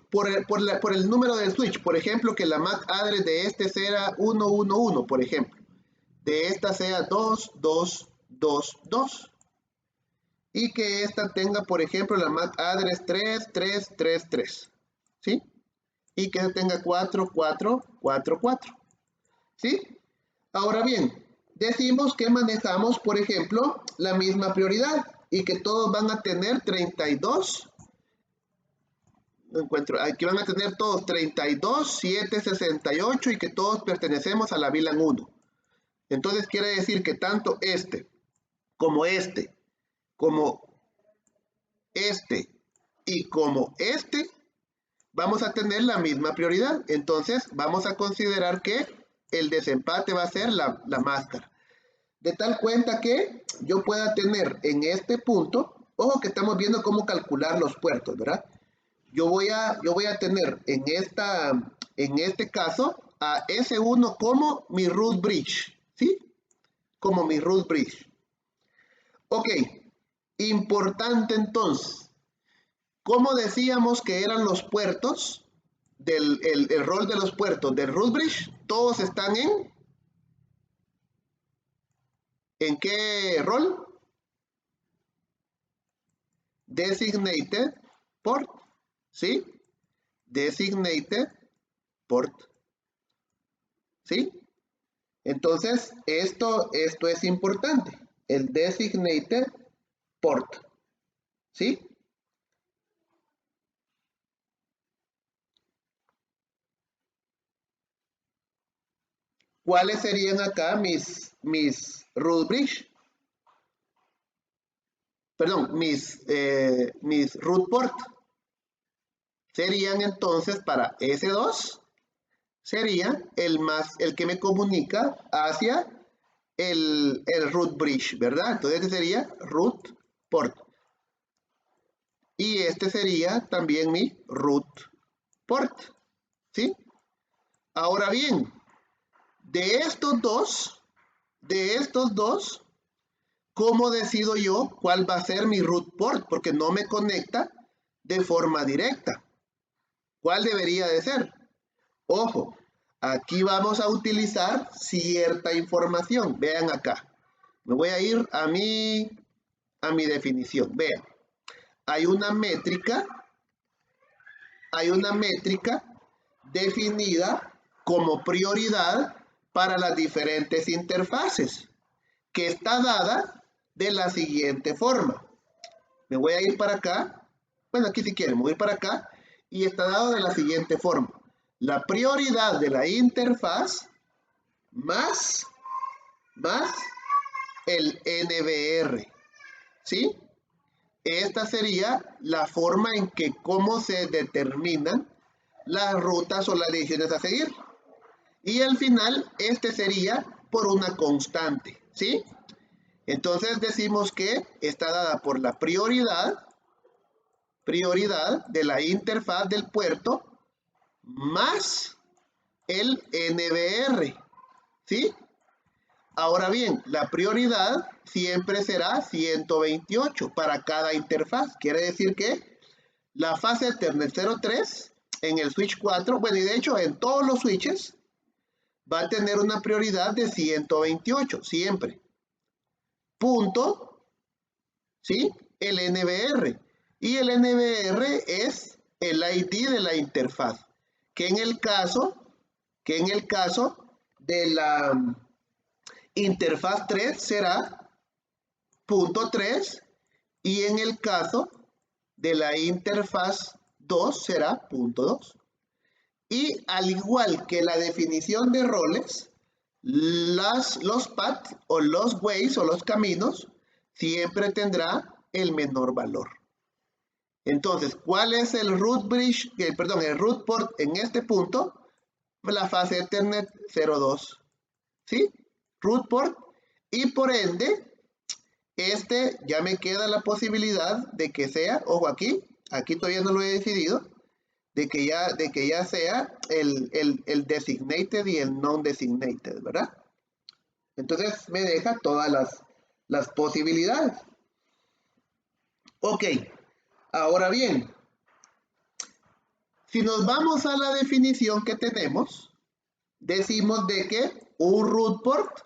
el número del switch. Por ejemplo, que la MAC address de este sea 111, por ejemplo. De esta sea 2222. Y que esta tenga, por ejemplo, la MAC address 3333. ¿Sí? Y que tenga 4444. ¿Sí? Ahora bien, decimos que manejamos, por ejemplo, la misma prioridad y que todos van a tener 32. No encuentro, aquí van a tener todos 32, 7, 68 y que todos pertenecemos a la VLAN 1. Entonces quiere decir que tanto como como y como vamos a tener la misma prioridad. Entonces vamos a considerar que el desempate va a ser la máscara. De tal cuenta que yo pueda tener en este punto, ojo que estamos viendo cómo calcular los puertos, ¿verdad? Yo voy a tener en este caso a S1 como mi root bridge, ¿sí? Como mi root bridge. Ok, importante entonces. ¿Cómo decíamos que eran los puertos? El rol de los puertos del root bridge, todos están ¿en qué rol? Designated port, ¿sí? Designated port, ¿sí? Entonces, esto es importante, el designated port, ¿sí? ¿cuáles serían acá mis root bridge? Perdón, mis root port. Serían entonces para S2, sería el que me comunica hacia el root bridge, ¿verdad? Entonces este sería root port. Y este sería también mi root port, ¿sí? Ahora bien, de estos dos, ¿cómo decido yo cuál va a ser mi root port? Porque no me conecta de forma directa. ¿Cuál debería de ser? Ojo, aquí vamos a utilizar cierta información. Vean acá. Me voy a ir a mi definición. Vean, hay una métrica definida como prioridad para las diferentes interfaces, que está dada de la siguiente forma. Me voy a ir para acá. Bueno, aquí si quieren, me voy para acá y está dado de la siguiente forma. La prioridad de la interfaz más el NBR, ¿sí? Esta sería la forma en que cómo se determinan las rutas o las direcciones a seguir. Y al final, este sería por una constante, ¿sí? Entonces decimos que está dada por la prioridad de la interfaz del puerto más el NBR, ¿sí? Ahora bien, la prioridad siempre será 128 para cada interfaz. Quiere decir que la fase Ethernet 03 en el switch 4, bueno, y de hecho en todos los switches va a tener una prioridad de 128 siempre. Punto, ¿sí? El NBR. Y el NBR es el ID de la interfaz, que en el caso de la interfaz 3 será punto 3 y en el caso de la interfaz 2 será punto 2. Y al igual que la definición de roles, los paths o los ways o los caminos siempre tendrá el menor valor. Entonces, ¿cuál es el root bridge, el root port en este punto? La fase Ethernet 02, ¿sí? Root port, y por ende, ya me queda la posibilidad de que sea, ojo aquí todavía no lo he decidido, de que ya sea el designated y el non-designated, ¿verdad? Entonces me deja todas las posibilidades. Ok, ahora bien, si nos vamos a la definición que tenemos, decimos de que un root port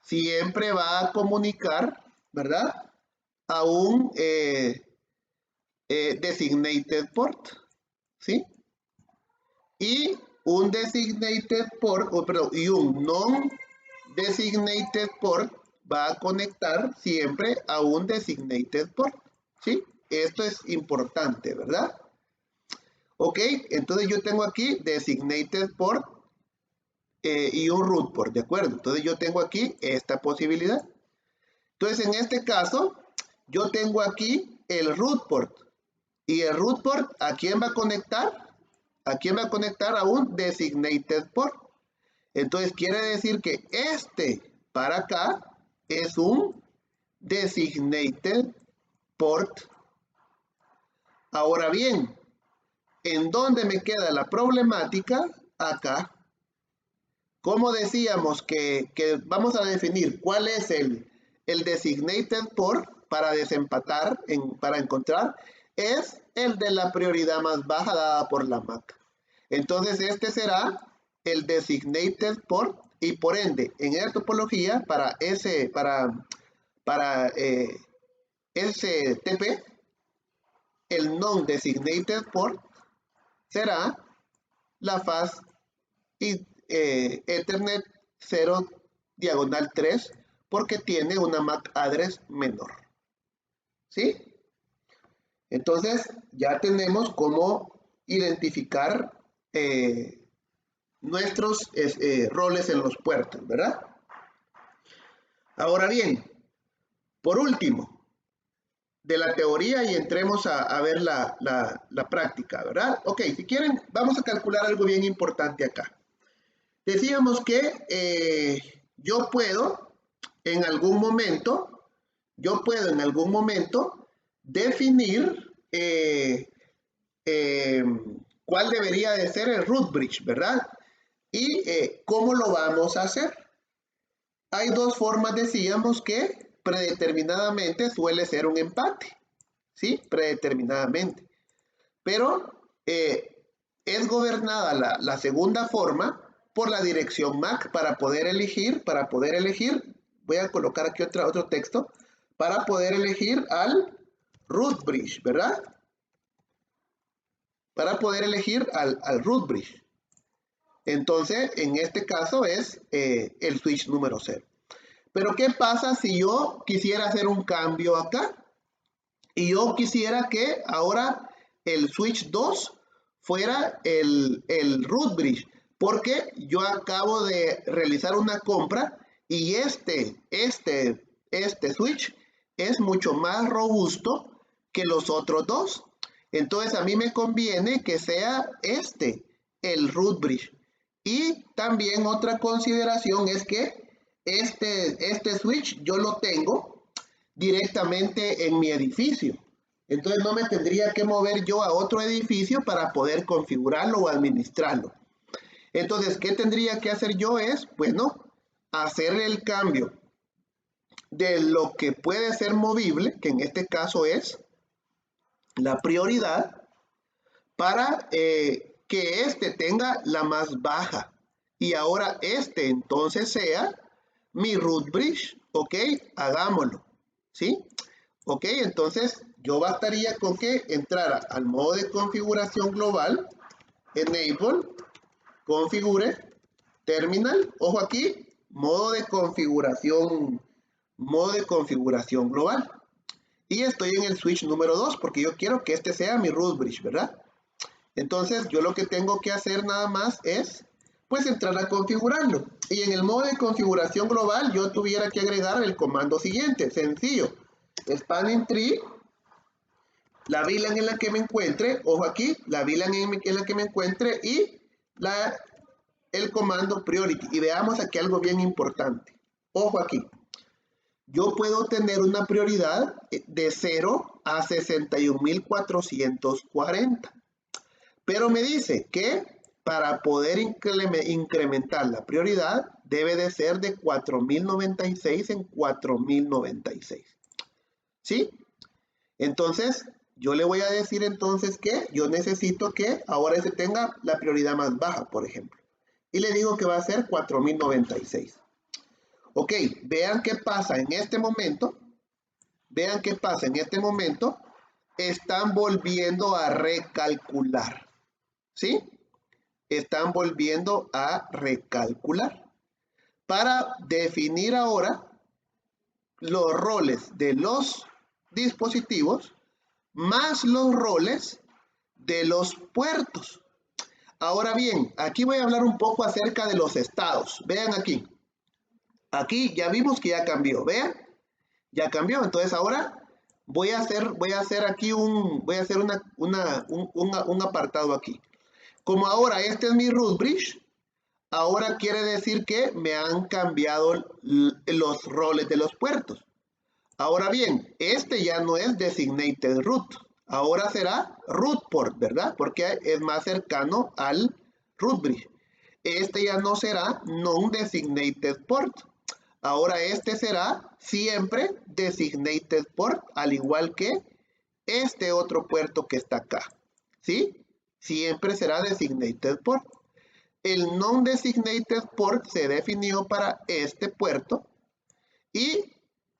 siempre va a comunicar, ¿verdad? A un designated port, ¿sí? Y un designated port, y un non-designated port va a conectar siempre a un designated port, ¿sí? Esto es importante, ¿verdad? Ok, entonces yo tengo aquí designated port y un root port, ¿de acuerdo? Entonces yo tengo aquí esta posibilidad. Entonces en este caso, yo tengo aquí el root port. Y el root port, ¿a quién va a conectar? ¿A quién va a conectar? A un designated port. Entonces quiere decir que para acá es un designated port. Ahora bien, ¿en dónde me queda la problemática? Acá. ¿Cómo decíamos que vamos a definir cuál es el designated port para desempatar, para encontrar? Es el de la prioridad más baja dada por la MAC. Entonces este será el designated port y por ende en esta topología para STP el non-designated port será la faz Ethernet 0 diagonal 3 porque tiene una MAC address menor, ¿sí? Entonces ya tenemos cómo identificar nuestros roles en los puertos, ¿verdad? Ahora bien, por último, de la teoría y entremos a ver la práctica, ¿verdad? Ok, si quieren, vamos a calcular algo bien importante acá. Decíamos que yo puedo en algún momento definir cuál debería de ser el root bridge, ¿verdad? Y cómo lo vamos a hacer. Hay dos formas, decíamos que predeterminadamente suele ser un empate, ¿sí? Predeterminadamente. Pero es gobernada la segunda forma por la dirección MAC para poder elegir, voy a colocar aquí otro texto, para poder elegir al root bridge, ¿verdad? Para poder elegir al root bridge. Entonces, en este caso es el switch número 0. Pero ¿qué pasa si yo quisiera hacer un cambio acá? Y yo quisiera que ahora el switch 2 fuera el root bridge, porque yo acabo de realizar una compra y este switch es mucho más robusto que los otros dos. Entonces a mí me conviene que sea el root bridge. Y también otra consideración es que este switch yo lo tengo directamente en mi edificio. Entonces no me tendría que mover yo a otro edificio para poder configurarlo o administrarlo. Entonces, ¿qué tendría que hacer yo? Es, bueno, hacer el cambio de lo que puede ser movible, que en este caso es la prioridad, para que este tenga la más baja. Y ahora entonces sea mi root bridge. Ok, hagámoslo. ¿Sí? Ok, entonces yo bastaría con que entrara al modo de configuración global, enable, configure, terminal, ojo aquí, modo de configuración global. Y estoy en el switch número 2 porque yo quiero que este sea mi root bridge, ¿verdad? Entonces yo lo que tengo que hacer nada más es pues entrar a configurarlo. Y en el modo de configuración global yo tuviera que agregar el comando siguiente, sencillo. Spanning tree, la VLAN en la que me encuentre, ojo aquí, la VLAN en la que me encuentre y el comando priority. Y veamos aquí algo bien importante. Ojo aquí. Yo puedo tener una prioridad de 0 a 61.440. Pero me dice que para poder incrementar la prioridad debe de ser de 4.096 en 4.096. ¿Sí? Entonces, yo le voy a decir entonces que yo necesito que ahora se tenga la prioridad más baja, por ejemplo. Y le digo que va a ser 4.096. Ok, vean qué pasa en este momento. Vean qué pasa en este momento. Están volviendo a recalcular. ¿Sí? Están volviendo a recalcular. Para definir ahora los roles de los dispositivos más los roles de los puertos. Ahora bien, aquí voy a hablar un poco acerca de los estados. Vean aquí. Aquí ya vimos que ya cambió. Vean, ya cambió. Entonces ahora voy a hacer aquí un apartado aquí. Como ahora este es mi root bridge, ahora quiere decir que me han cambiado los roles de los puertos. Ahora bien, este ya no es designated root, ahora será root port, ¿verdad? Porque es más cercano al root bridge. Este ya no será non-designated port. Ahora este será siempre designated port, al igual que este otro puerto que está acá. ¿Sí? Siempre será designated port. El non-designated port se definió para este puerto y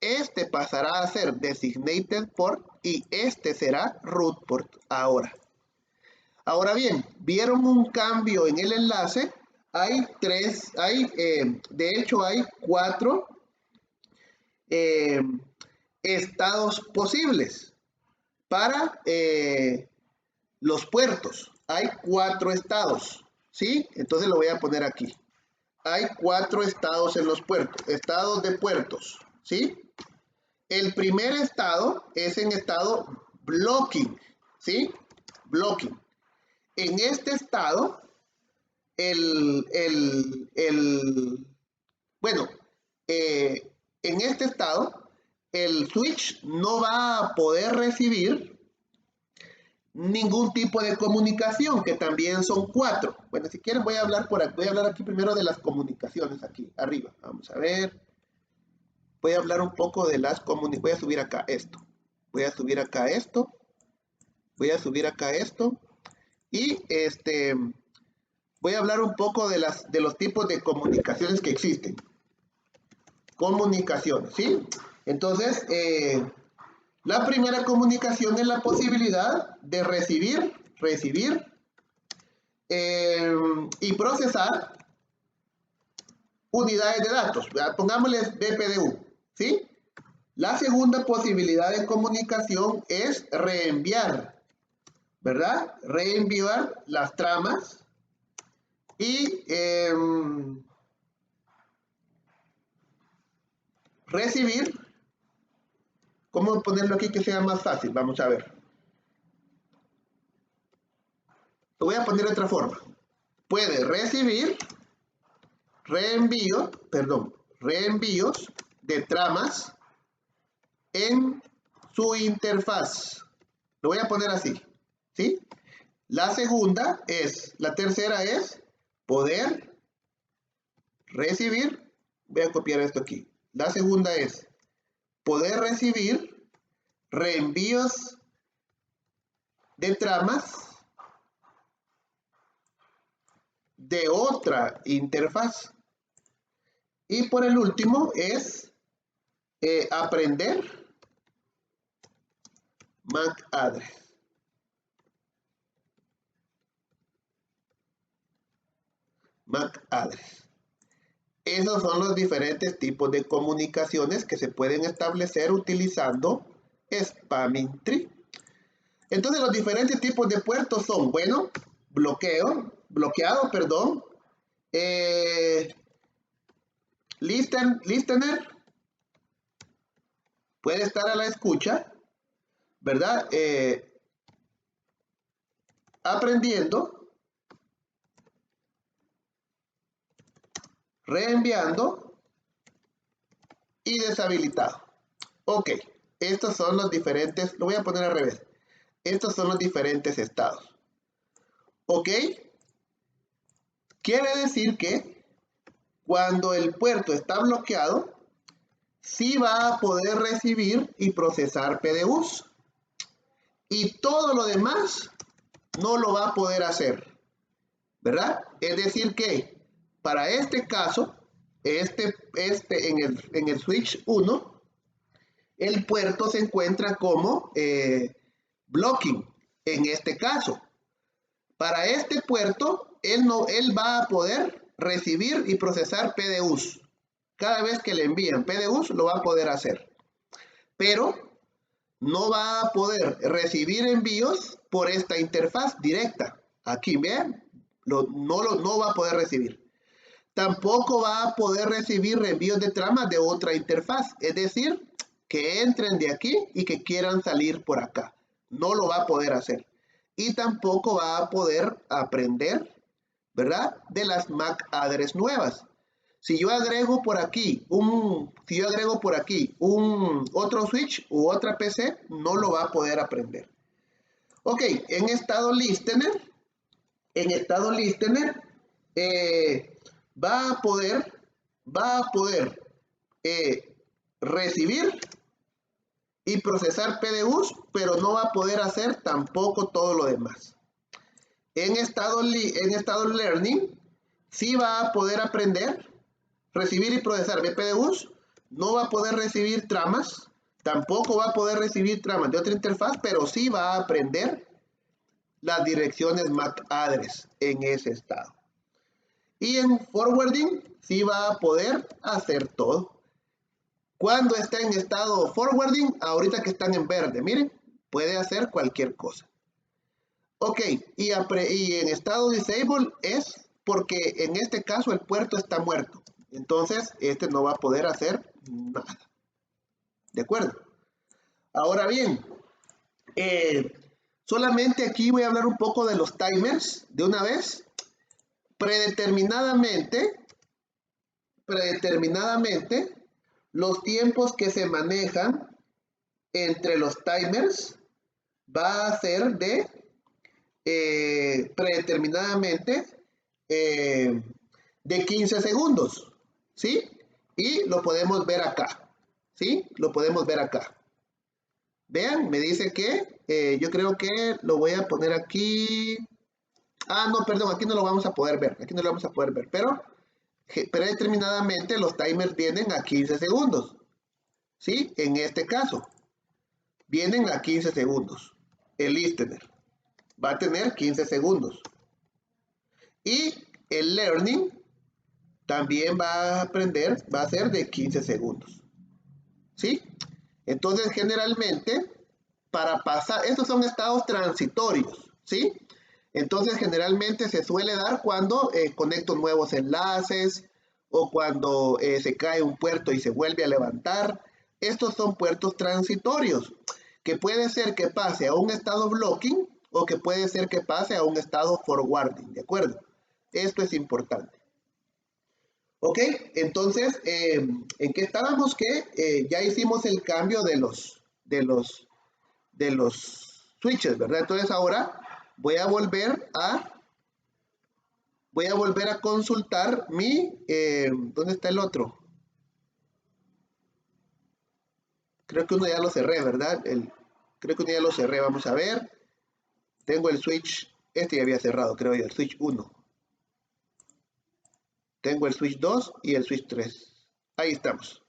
este pasará a ser designated port y este será root port ahora. Ahora bien, ¿vieron un cambio en el enlace? Hay de hecho hay 4 estados posibles para los puertos. Hay 4 estados, ¿sí? Entonces lo voy a poner aquí. Hay 4 estados en los puertos, estados de puertos, ¿sí? El primer estado es en estado blocking, ¿sí? Blocking. En este estado, bueno, en este estado, el switch no va a poder recibir ningún tipo de comunicación, que también son 4. Bueno, si quieren voy a hablar voy a hablar aquí primero de las comunicaciones, aquí arriba. Vamos a ver. Voy a hablar un poco de las comunicaciones. Voy a subir acá esto. Voy a subir acá esto. Voy a subir acá esto. Y voy a hablar un poco de los tipos de comunicaciones que existen. Comunicaciones, ¿sí? Entonces, la primera comunicación es la posibilidad de recibir y procesar unidades de datos. Pongámosles BPDU, ¿sí? La segunda posibilidad de comunicación es reenviar, ¿verdad? Reenviar las tramas y recibir. ¿Cómo ponerlo aquí que sea más fácil? Vamos a ver. Lo voy a poner de otra forma. Puede recibir reenvíos de tramas en su interfaz. Lo voy a poner así, ¿sí? La tercera es poder recibir, voy a copiar esto aquí. La segunda es poder recibir reenvíos de tramas de otra interfaz. Y por el último es aprender MAC address. MAC address. Esos son los diferentes tipos de comunicaciones que se pueden establecer utilizando Spamming Tree. Entonces los diferentes tipos de puertos son, bueno, bloqueado, listener, puede estar a la escucha, ¿verdad? Aprendiendo, reenviando y deshabilitado. Ok, estos son los diferentes, lo voy a poner al revés. Estos son los diferentes estados. Ok, quiere decir que cuando el puerto está bloqueado, sí va a poder recibir y procesar PDUs. Y todo lo demás no lo va a poder hacer, ¿verdad? Es decir que para este caso, en el switch 1, el puerto se encuentra como blocking en este caso. Para este puerto, él va a poder recibir y procesar PDUs. Cada vez que le envían PDUs, lo va a poder hacer. Pero no va a poder recibir envíos por esta interfaz directa. Aquí, vean, no va a poder recibir. Tampoco va a poder recibir reenvíos de tramas de otra interfaz. Es decir, que entren de aquí y que quieran salir por acá. No lo va a poder hacer. Y tampoco va a poder aprender, ¿verdad? De las MAC address nuevas. Si yo agrego por aquí otro switch u otra PC, no lo va a poder aprender. Ok, en estado listener, va a poder recibir y procesar PDUs, pero no va a poder hacer tampoco todo lo demás. En estado learning, sí va a poder aprender, recibir y procesar BPDUs, no va a poder recibir tramas, tampoco va a poder recibir tramas de otra interfaz, pero sí va a aprender las direcciones MAC address en ese estado. Y en forwarding sí va a poder hacer todo. Cuando está en estado forwarding, ahorita que están en verde, miren, puede hacer cualquier cosa. Ok, y en estado disable es porque en este caso el puerto está muerto. Entonces, este no va a poder hacer nada. ¿De acuerdo? Ahora bien, solamente aquí voy a hablar un poco de los timers de una vez. Predeterminadamente, los tiempos que se manejan entre los timers va a ser de predeterminadamente de 15 segundos, ¿sí? Y lo podemos ver acá, ¿sí? Lo podemos ver acá. Vean, me dice que yo creo que lo voy a poner aquí. Ah, no, perdón, aquí no lo vamos a poder ver, aquí no lo vamos a poder ver, pero predeterminadamente los timers vienen a 15 segundos, ¿sí? En este caso, vienen a 15 segundos. El listener va a tener 15 segundos. Y el learning también va a aprender, va a ser de 15 segundos. ¿Sí? Entonces, generalmente, para pasar, estos son estados transitorios, ¿sí? Entonces, generalmente se suele dar cuando conecto nuevos enlaces o cuando se cae un puerto y se vuelve a levantar. Estos son puertos transitorios, que puede ser que pase a un estado blocking o que puede ser que pase a un estado forwarding, ¿de acuerdo? Esto es importante. Ok, entonces, ¿en qué estábamos? Que ya hicimos el cambio de los switches, ¿verdad? Entonces ahora voy a volver a consultar ¿dónde está el otro? Creo que uno ya lo cerré, ¿verdad? Creo que uno ya lo cerré, vamos a ver. Tengo el switch, este ya había cerrado, creo yo, el switch 1. Tengo el switch 2 y el switch 3. Ahí estamos.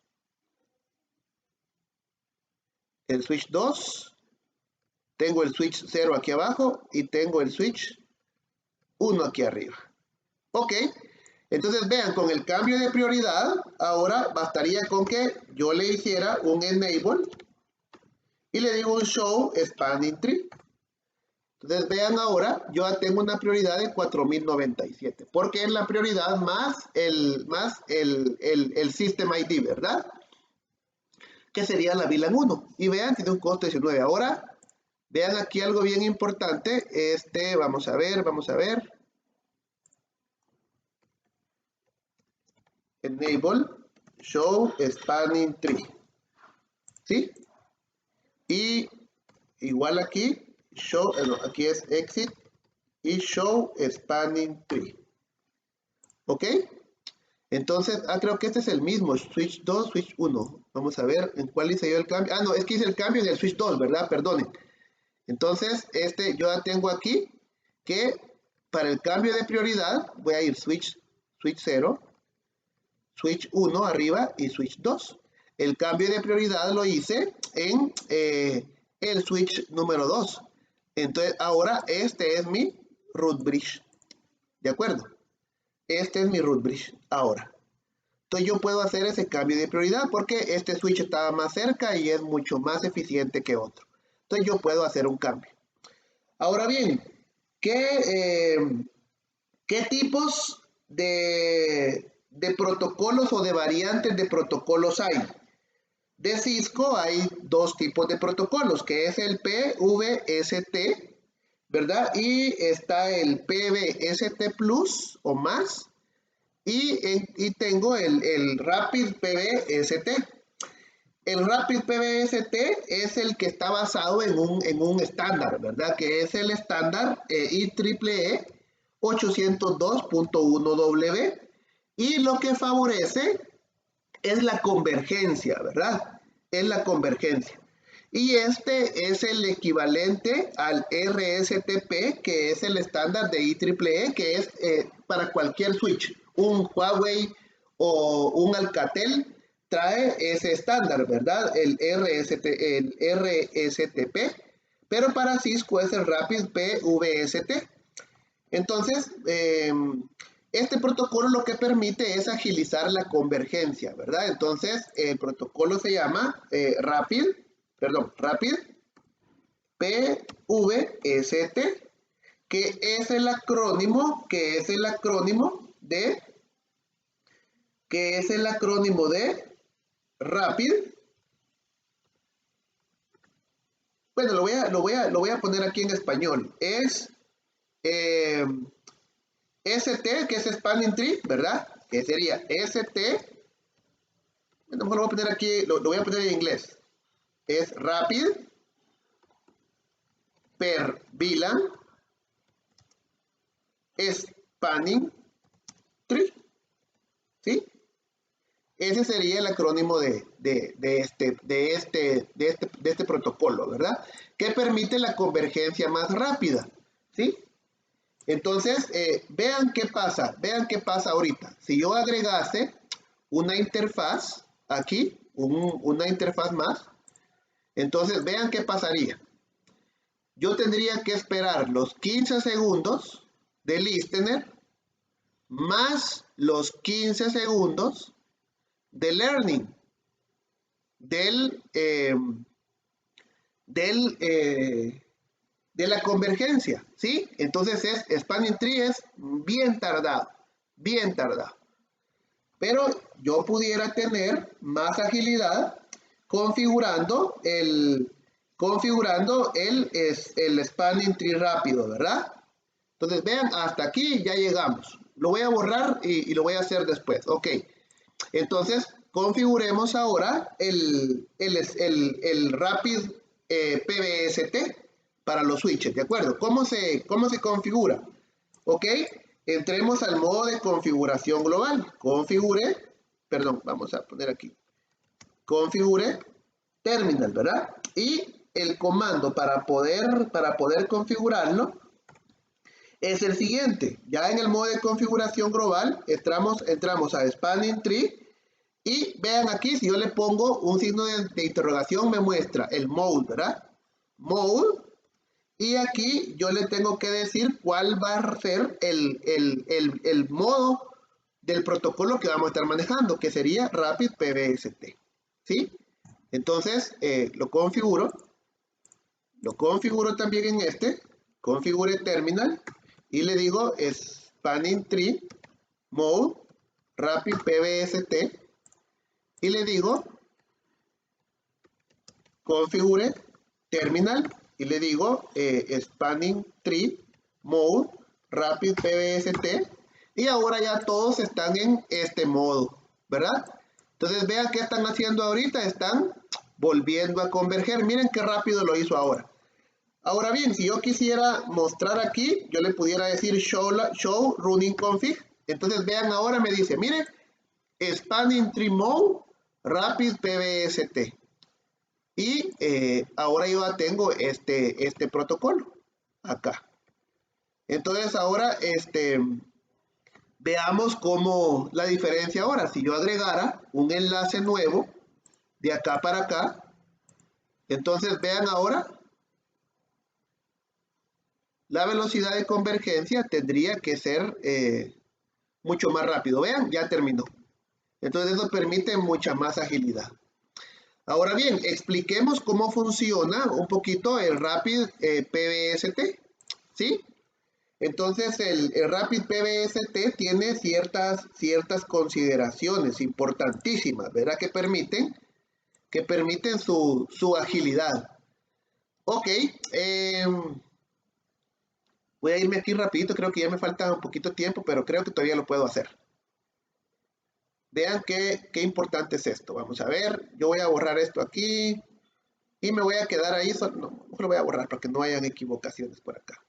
El switch 2. Tengo el switch 0 aquí abajo y tengo el switch 1 aquí arriba. Ok, entonces vean, con el cambio de prioridad, ahora bastaría con que yo le hiciera un enable y le digo un show spanning tree. Entonces vean ahora, yo ya tengo una prioridad de 4097, porque es la prioridad más el System ID, ¿verdad? Que sería la VLAN 1. Y vean, tiene un costo de 19. Ahora, vean aquí algo bien importante. Vamos a ver. Enable show spanning tree. ¿Sí? Y igual aquí, show, aquí es exit y show spanning tree. ¿Ok? Entonces, creo que este es el mismo, switch 2, switch 1. Vamos a ver en cuál hice yo el cambio. No, es que hice el cambio en el switch 2, ¿verdad? Perdonen. Entonces, yo ya tengo aquí que para el cambio de prioridad voy a ir switch 0, switch 1 arriba y switch 2. El cambio de prioridad lo hice en el switch número 2. Entonces, ahora este es mi root bridge. ¿De acuerdo? Este es mi root bridge ahora. Entonces yo puedo hacer ese cambio de prioridad porque este switch estaba más cerca y es mucho más eficiente que otro. Entonces yo puedo hacer un cambio. Ahora bien, ¿qué tipos de protocolos o de variantes de protocolos hay? De Cisco hay dos tipos de protocolos, que es el PVST, ¿verdad? Y está el PVST Plus o más, y tengo el Rapid PVST. El Rapid PVST es el que está basado en un estándar, ¿verdad? Que es el estándar IEEE 802.1W, y lo que favorece es la convergencia, ¿verdad? Es la convergencia. Y este es el equivalente al RSTP, que es el estándar de IEEE, que es para cualquier switch. Un Huawei o un Alcatel trae ese estándar, ¿verdad? El RSTP, pero para Cisco es el Rapid PVST. Entonces, este protocolo lo que permite es agilizar la convergencia, ¿verdad? Entonces, el protocolo se llama Rapid PVST, que es el acrónimo, de Rapid. Bueno, lo voy a poner aquí en español. Es ST, que es Spanning Tree, ¿verdad? Que sería ST. Bueno, mejor lo voy a poner aquí, lo voy a poner en inglés. Es Rapid per VLAN Spanning Tree. ¿Sí? Ese sería el acrónimo de este protocolo, ¿verdad? Que permite la convergencia más rápida, ¿sí? Entonces, vean qué pasa ahorita. Si yo agregase una interfaz aquí, una interfaz más, entonces vean qué pasaría. Yo tendría que esperar los 15 segundos del listener más los 15 segundos de learning de la convergencia, ¿sí? Entonces Spanning Tree es bien tardado. Pero yo pudiera tener más agilidad configurando el Spanning Tree rápido, ¿verdad? Entonces vean, hasta aquí ya llegamos. Lo voy a borrar y lo voy a hacer después. Ok. Entonces, configuremos ahora el Rapid PBST para los switches, ¿de acuerdo? ¿Cómo se configura? Ok, entremos al modo de configuración global. Vamos a poner aquí. Configure terminal, ¿verdad? Y el comando para poder configurarlo es el siguiente. Ya en el modo de configuración global entramos a Spanning Tree y vean aquí, si yo le pongo un signo de interrogación, me muestra el mode, ¿verdad? Mode. Y aquí yo le tengo que decir cuál va a ser el modo del protocolo que vamos a estar manejando, que sería Rapid PBST. ¿Sí? Entonces, lo configuro también en configure terminal, y le digo Spanning Tree Mode Rapid PBST, y le digo configure terminal, y le digo Spanning Tree Mode Rapid PBST, y ahora ya todos están en este modo, ¿verdad? Entonces vean qué están haciendo ahorita, están volviendo a converger. Miren qué rápido lo hizo ahora. Ahora bien, si yo quisiera mostrar aquí, yo le pudiera decir show running config. Entonces vean, ahora me dice, miren, Spanning Tree Mode Rapid PBST. Y ahora yo ya tengo este protocolo acá. Entonces ahora veamos cómo la diferencia ahora. Si yo agregara un enlace nuevo de acá para acá, entonces vean ahora, la velocidad de convergencia tendría que ser mucho más rápido. Vean, ya terminó. Entonces eso permite mucha más agilidad. Ahora bien, expliquemos cómo funciona un poquito el Rapid PBST, ¿sí? Entonces el Rapid PBST tiene ciertas consideraciones importantísimas, ¿verdad? Que permiten su agilidad. Ok, voy a irme aquí rapidito, creo que ya me falta un poquito de tiempo, pero creo que todavía lo puedo hacer. Vean qué importante es esto. Vamos a ver, yo voy a borrar esto aquí y me voy a quedar ahí. No, lo voy a borrar para que no hayan equivocaciones por acá.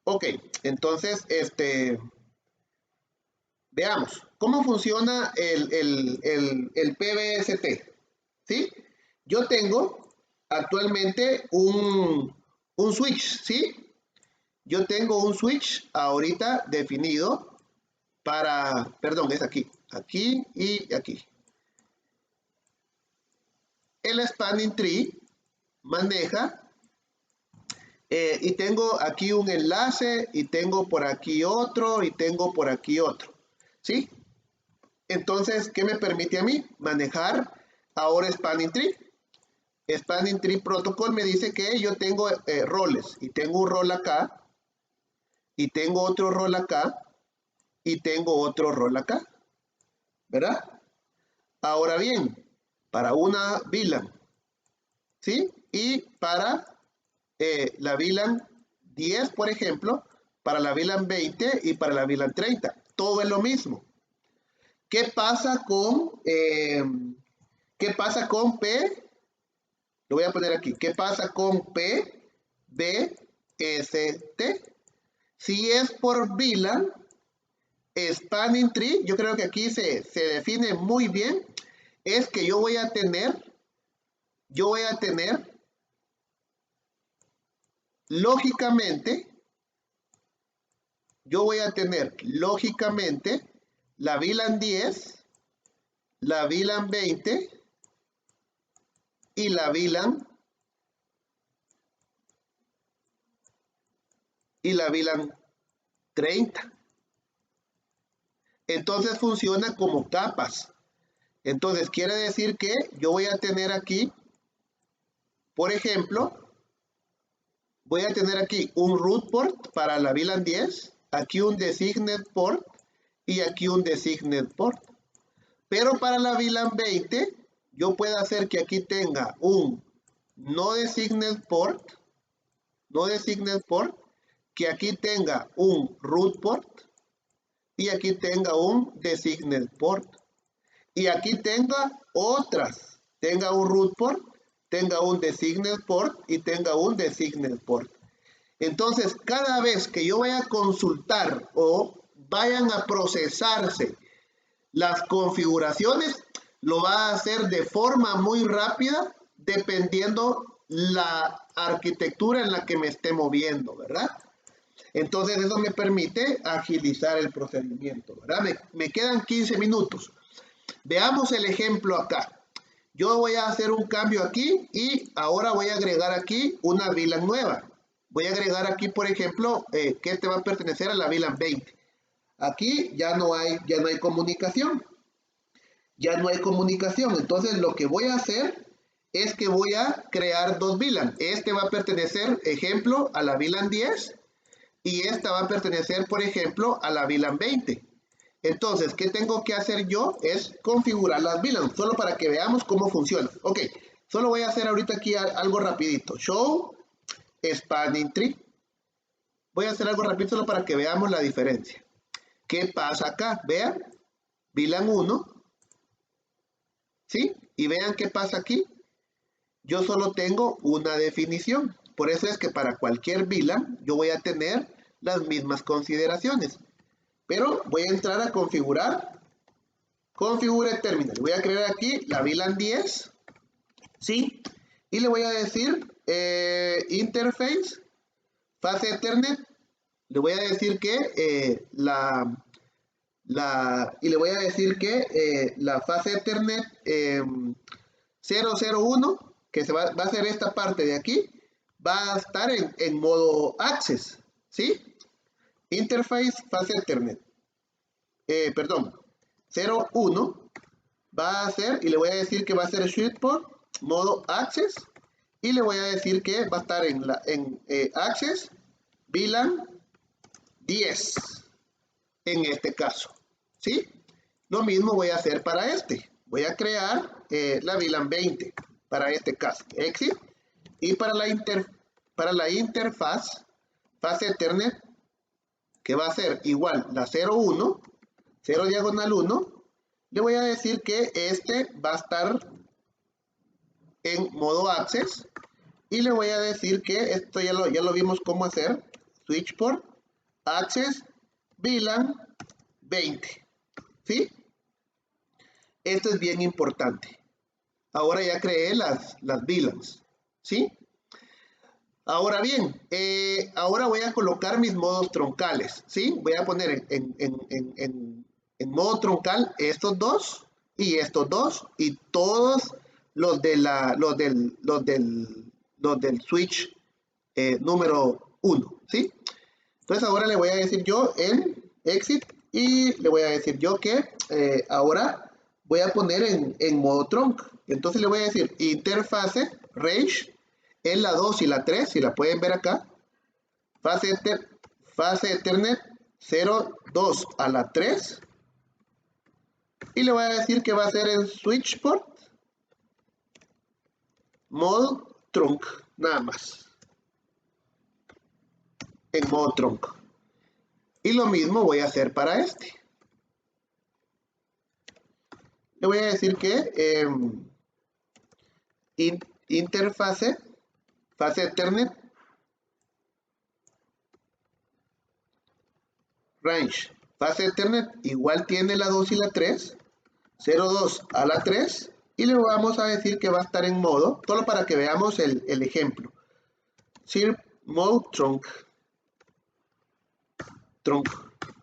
Ok, entonces, veamos cómo funciona el PBST. ¿Sí? Yo tengo actualmente un switch, ¿sí? Yo tengo un switch ahorita definido perdón, es aquí y aquí. El Spanning Tree maneja y tengo aquí un enlace y tengo por aquí otro y tengo por aquí otro, ¿sí? Entonces, ¿qué me permite a mí? Manejar Ahora Spanning Tree. Spanning Tree Protocol me dice que yo tengo roles y tengo un rol acá y tengo otro rol acá y tengo otro rol acá, ¿verdad? Ahora bien, para una VLAN, ¿sí? Y para la VLAN 10, por ejemplo, para la VLAN 20 y para la VLAN 30, todo es lo mismo. ¿Qué pasa con P? Lo voy a poner aquí. ¿Qué pasa con P, B, S, T? Si es por VLAN, Spanning Tree, yo creo que aquí se define muy bien, es que yo voy a tener lógicamente la VLAN 10, la VLAN 20 y la VLAN 30. Entonces funciona como capas. Entonces quiere decir que yo voy a tener aquí, por ejemplo, voy a tener aquí un root port para la VLAN 10, aquí un designated port y aquí un designated port. Pero para la VLAN 20, yo puedo hacer que aquí tenga un no designated port, que aquí tenga un root port y aquí tenga un designated port. Y aquí tenga otras, tenga un root port, tenga un designated port y tenga un designated port. Entonces, cada vez que yo vaya a consultar o vayan a procesarse las configuraciones, lo va a hacer de forma muy rápida, dependiendo la arquitectura en la que me esté moviendo, ¿verdad? Entonces, eso me permite agilizar el procedimiento, ¿verdad? Me quedan 15 minutos. Veamos el ejemplo acá. Yo voy a hacer un cambio aquí y ahora voy a agregar aquí una VLAN nueva. Voy a agregar aquí, por ejemplo, que este va a pertenecer a la VLAN 20. Aquí ya no hay comunicación. Ya no hay comunicación. Entonces, lo que voy a hacer es que voy a crear dos VLAN. Este va a pertenecer, ejemplo, a la VLAN 10 y esta va a pertenecer, por ejemplo, a la VLAN 20. Entonces, ¿qué tengo que hacer yo? Es configurar las VLAN, solo para que veamos cómo funciona. Ok, solo voy a hacer ahorita aquí algo rapidito. Show Spanning Tree. Voy a hacer algo rapidito solo para que veamos la diferencia. ¿Qué pasa acá? Vean, VLAN 1, ¿sí? Y vean qué pasa aquí. Yo solo tengo una definición. Por eso es que para cualquier VLAN yo voy a tener las mismas consideraciones. Pero voy a entrar a configurar. Configure terminal. Voy a crear aquí la VLAN 10. ¿Sí? Y le voy a decir interface, fase Ethernet. Le voy a decir que la fase Ethernet 001, que va a ser esta parte de aquí, va a estar en modo access. ¿Sí? Interface, fase Ethernet. 01 va a ser, y le voy a decir que va a ser switchport modo access, y le voy a decir que va a estar en access VLAN 10 en este caso, ¿sí? Lo mismo voy a hacer para este. Voy a crear la VLAN 20 para este caso, exit, y para la interfaz fase Ethernet, que va a ser igual la 01, 0 diagonal 1, le voy a decir que este va a estar en modo access y le voy a decir que esto ya lo vimos cómo hacer, switch port access VLAN 20, ¿sí? Esto es bien importante. Ahora ya creé las VLANs, ¿sí? Ahora bien, ahora voy a colocar mis modos troncales, ¿sí? Voy a poner en modo troncal estos dos y todos los del switch número 1, ¿sí? Entonces ahora le voy a decir yo en exit y le voy a decir yo que ahora voy a poner en modo trunk. Entonces le voy a decir interfase range en la 2 y la 3, si la pueden ver acá. Fase Ethernet 0.2 a la 3. Y le voy a decir que va a ser en switch port modo trunk, nada más. En modo trunk. Y lo mismo voy a hacer para este. Le voy a decir que interfase, fase Ethernet, range, fase Ethernet igual tiene la 2 y la 3, 0.2 a la 3, y le vamos a decir que va a estar en modo, solo para que veamos el ejemplo. SIRP mode trunk.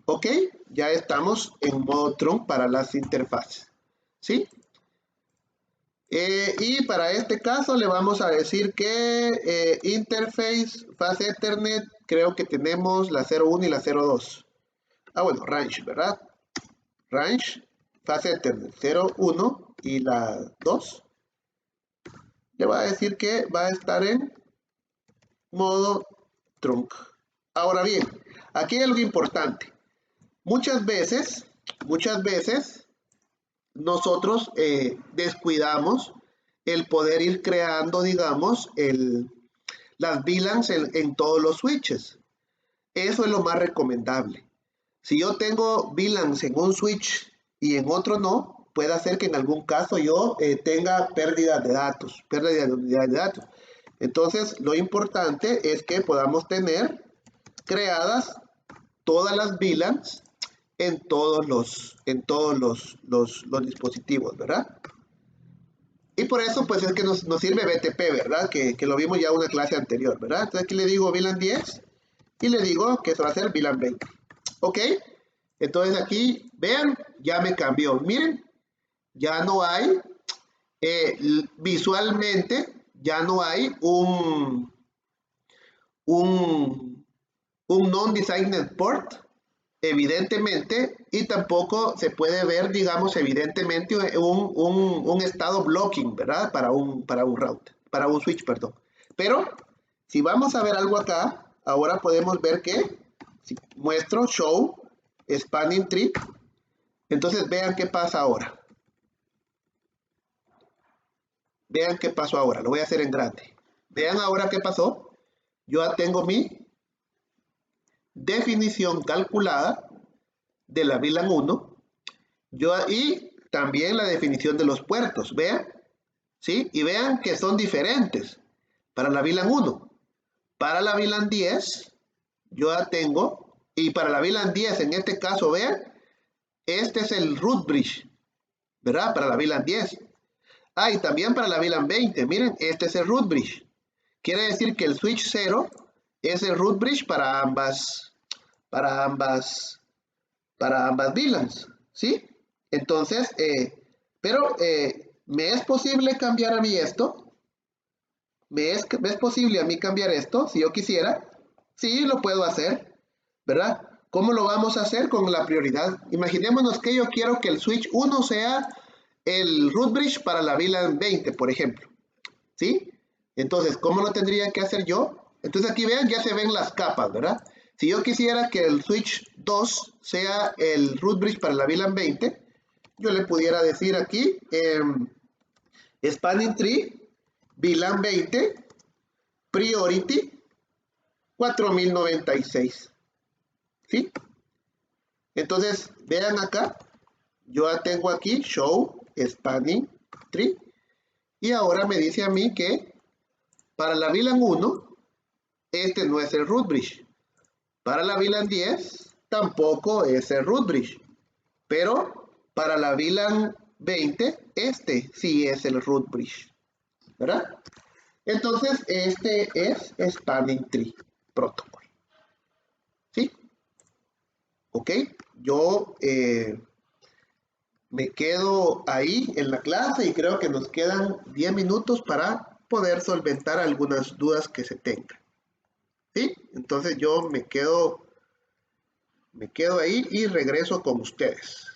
Ok, ya estamos en modo trunk para las interfaces. ¿Sí? Y para este caso le vamos a decir que interface, fase Ethernet, creo que tenemos la 0.1 y la 0.2. Bueno, range, ¿verdad? Range, fase Ethernet 0.1 y la 2. Le voy a decir que va a estar en modo trunk. Ahora bien, aquí hay algo importante. Muchas veces nosotros descuidamos el poder ir creando, digamos, las VLANs en todos los switches. Eso es lo más recomendable. Si yo tengo VLANs en un switch y en otro no, puede hacer que en algún caso yo tenga pérdida de datos, pérdida de unidades de datos. Entonces, lo importante es que podamos tener creadas todas las VLANs en todos los dispositivos, ¿verdad? Y por eso, pues es que nos sirve BTP, ¿verdad? Que lo vimos ya en una clase anterior, ¿verdad? Entonces aquí le digo VLAN 10 y le digo que eso va a ser VLAN 20. ¿Ok? Entonces aquí, vean, ya me cambió. Miren, ya no hay, visualmente, ya no hay un non-designated port, evidentemente, y tampoco se puede ver, digamos, evidentemente un estado blocking, ¿verdad? Para un router, para un switch, perdón. Pero si vamos a ver algo acá, ahora podemos ver que si muestro show spanning tree, entonces vean qué pasa ahora. Vean qué pasó ahora, lo voy a hacer en grande. Vean ahora qué pasó. Yo ya tengo mi definición calculada de la VLAN 1, y también la definición de los puertos, vean, ¿sí? Y vean que son diferentes para la VLAN 1. Para la VLAN 10, yo ya tengo, y para la VLAN 10, en este caso, vean, este es el root bridge, ¿verdad? Para la VLAN 10. Y también para la VLAN 20, miren, este es el root bridge. Quiere decir que el switch 0 es el root bridge para ambas VLANs, ¿sí? Entonces, pero ¿me es posible cambiar a mí esto? ¿Me es posible a mí cambiar esto? Si yo quisiera, sí, lo puedo hacer, ¿verdad? ¿Cómo lo vamos a hacer? Con la prioridad. Imaginémonos que yo quiero que el switch 1 sea el root bridge para la VLAN 20, por ejemplo, ¿sí? Entonces, ¿cómo lo tendría que hacer yo? Entonces aquí vean, ya se ven las capas, ¿verdad? Si yo quisiera que el switch 2 sea el root bridge para la VLAN 20, yo le pudiera decir aquí spanning tree VLAN 20 priority 4096, ¿sí? Entonces vean acá, yo ya tengo aquí show spanning tree y ahora me dice a mí que para la VLAN 1 este no es el root bridge, para la VLAN 10 tampoco es el root bridge, pero para la VLAN 20 este sí es el root bridge, ¿verdad? Entonces este es spanning tree protocol, ¿sí? Ok, yo me quedo ahí en la clase y creo que nos quedan 10 minutos para poder solventar algunas dudas que se tengan, ¿sí? Entonces yo me quedo ahí y regreso con ustedes.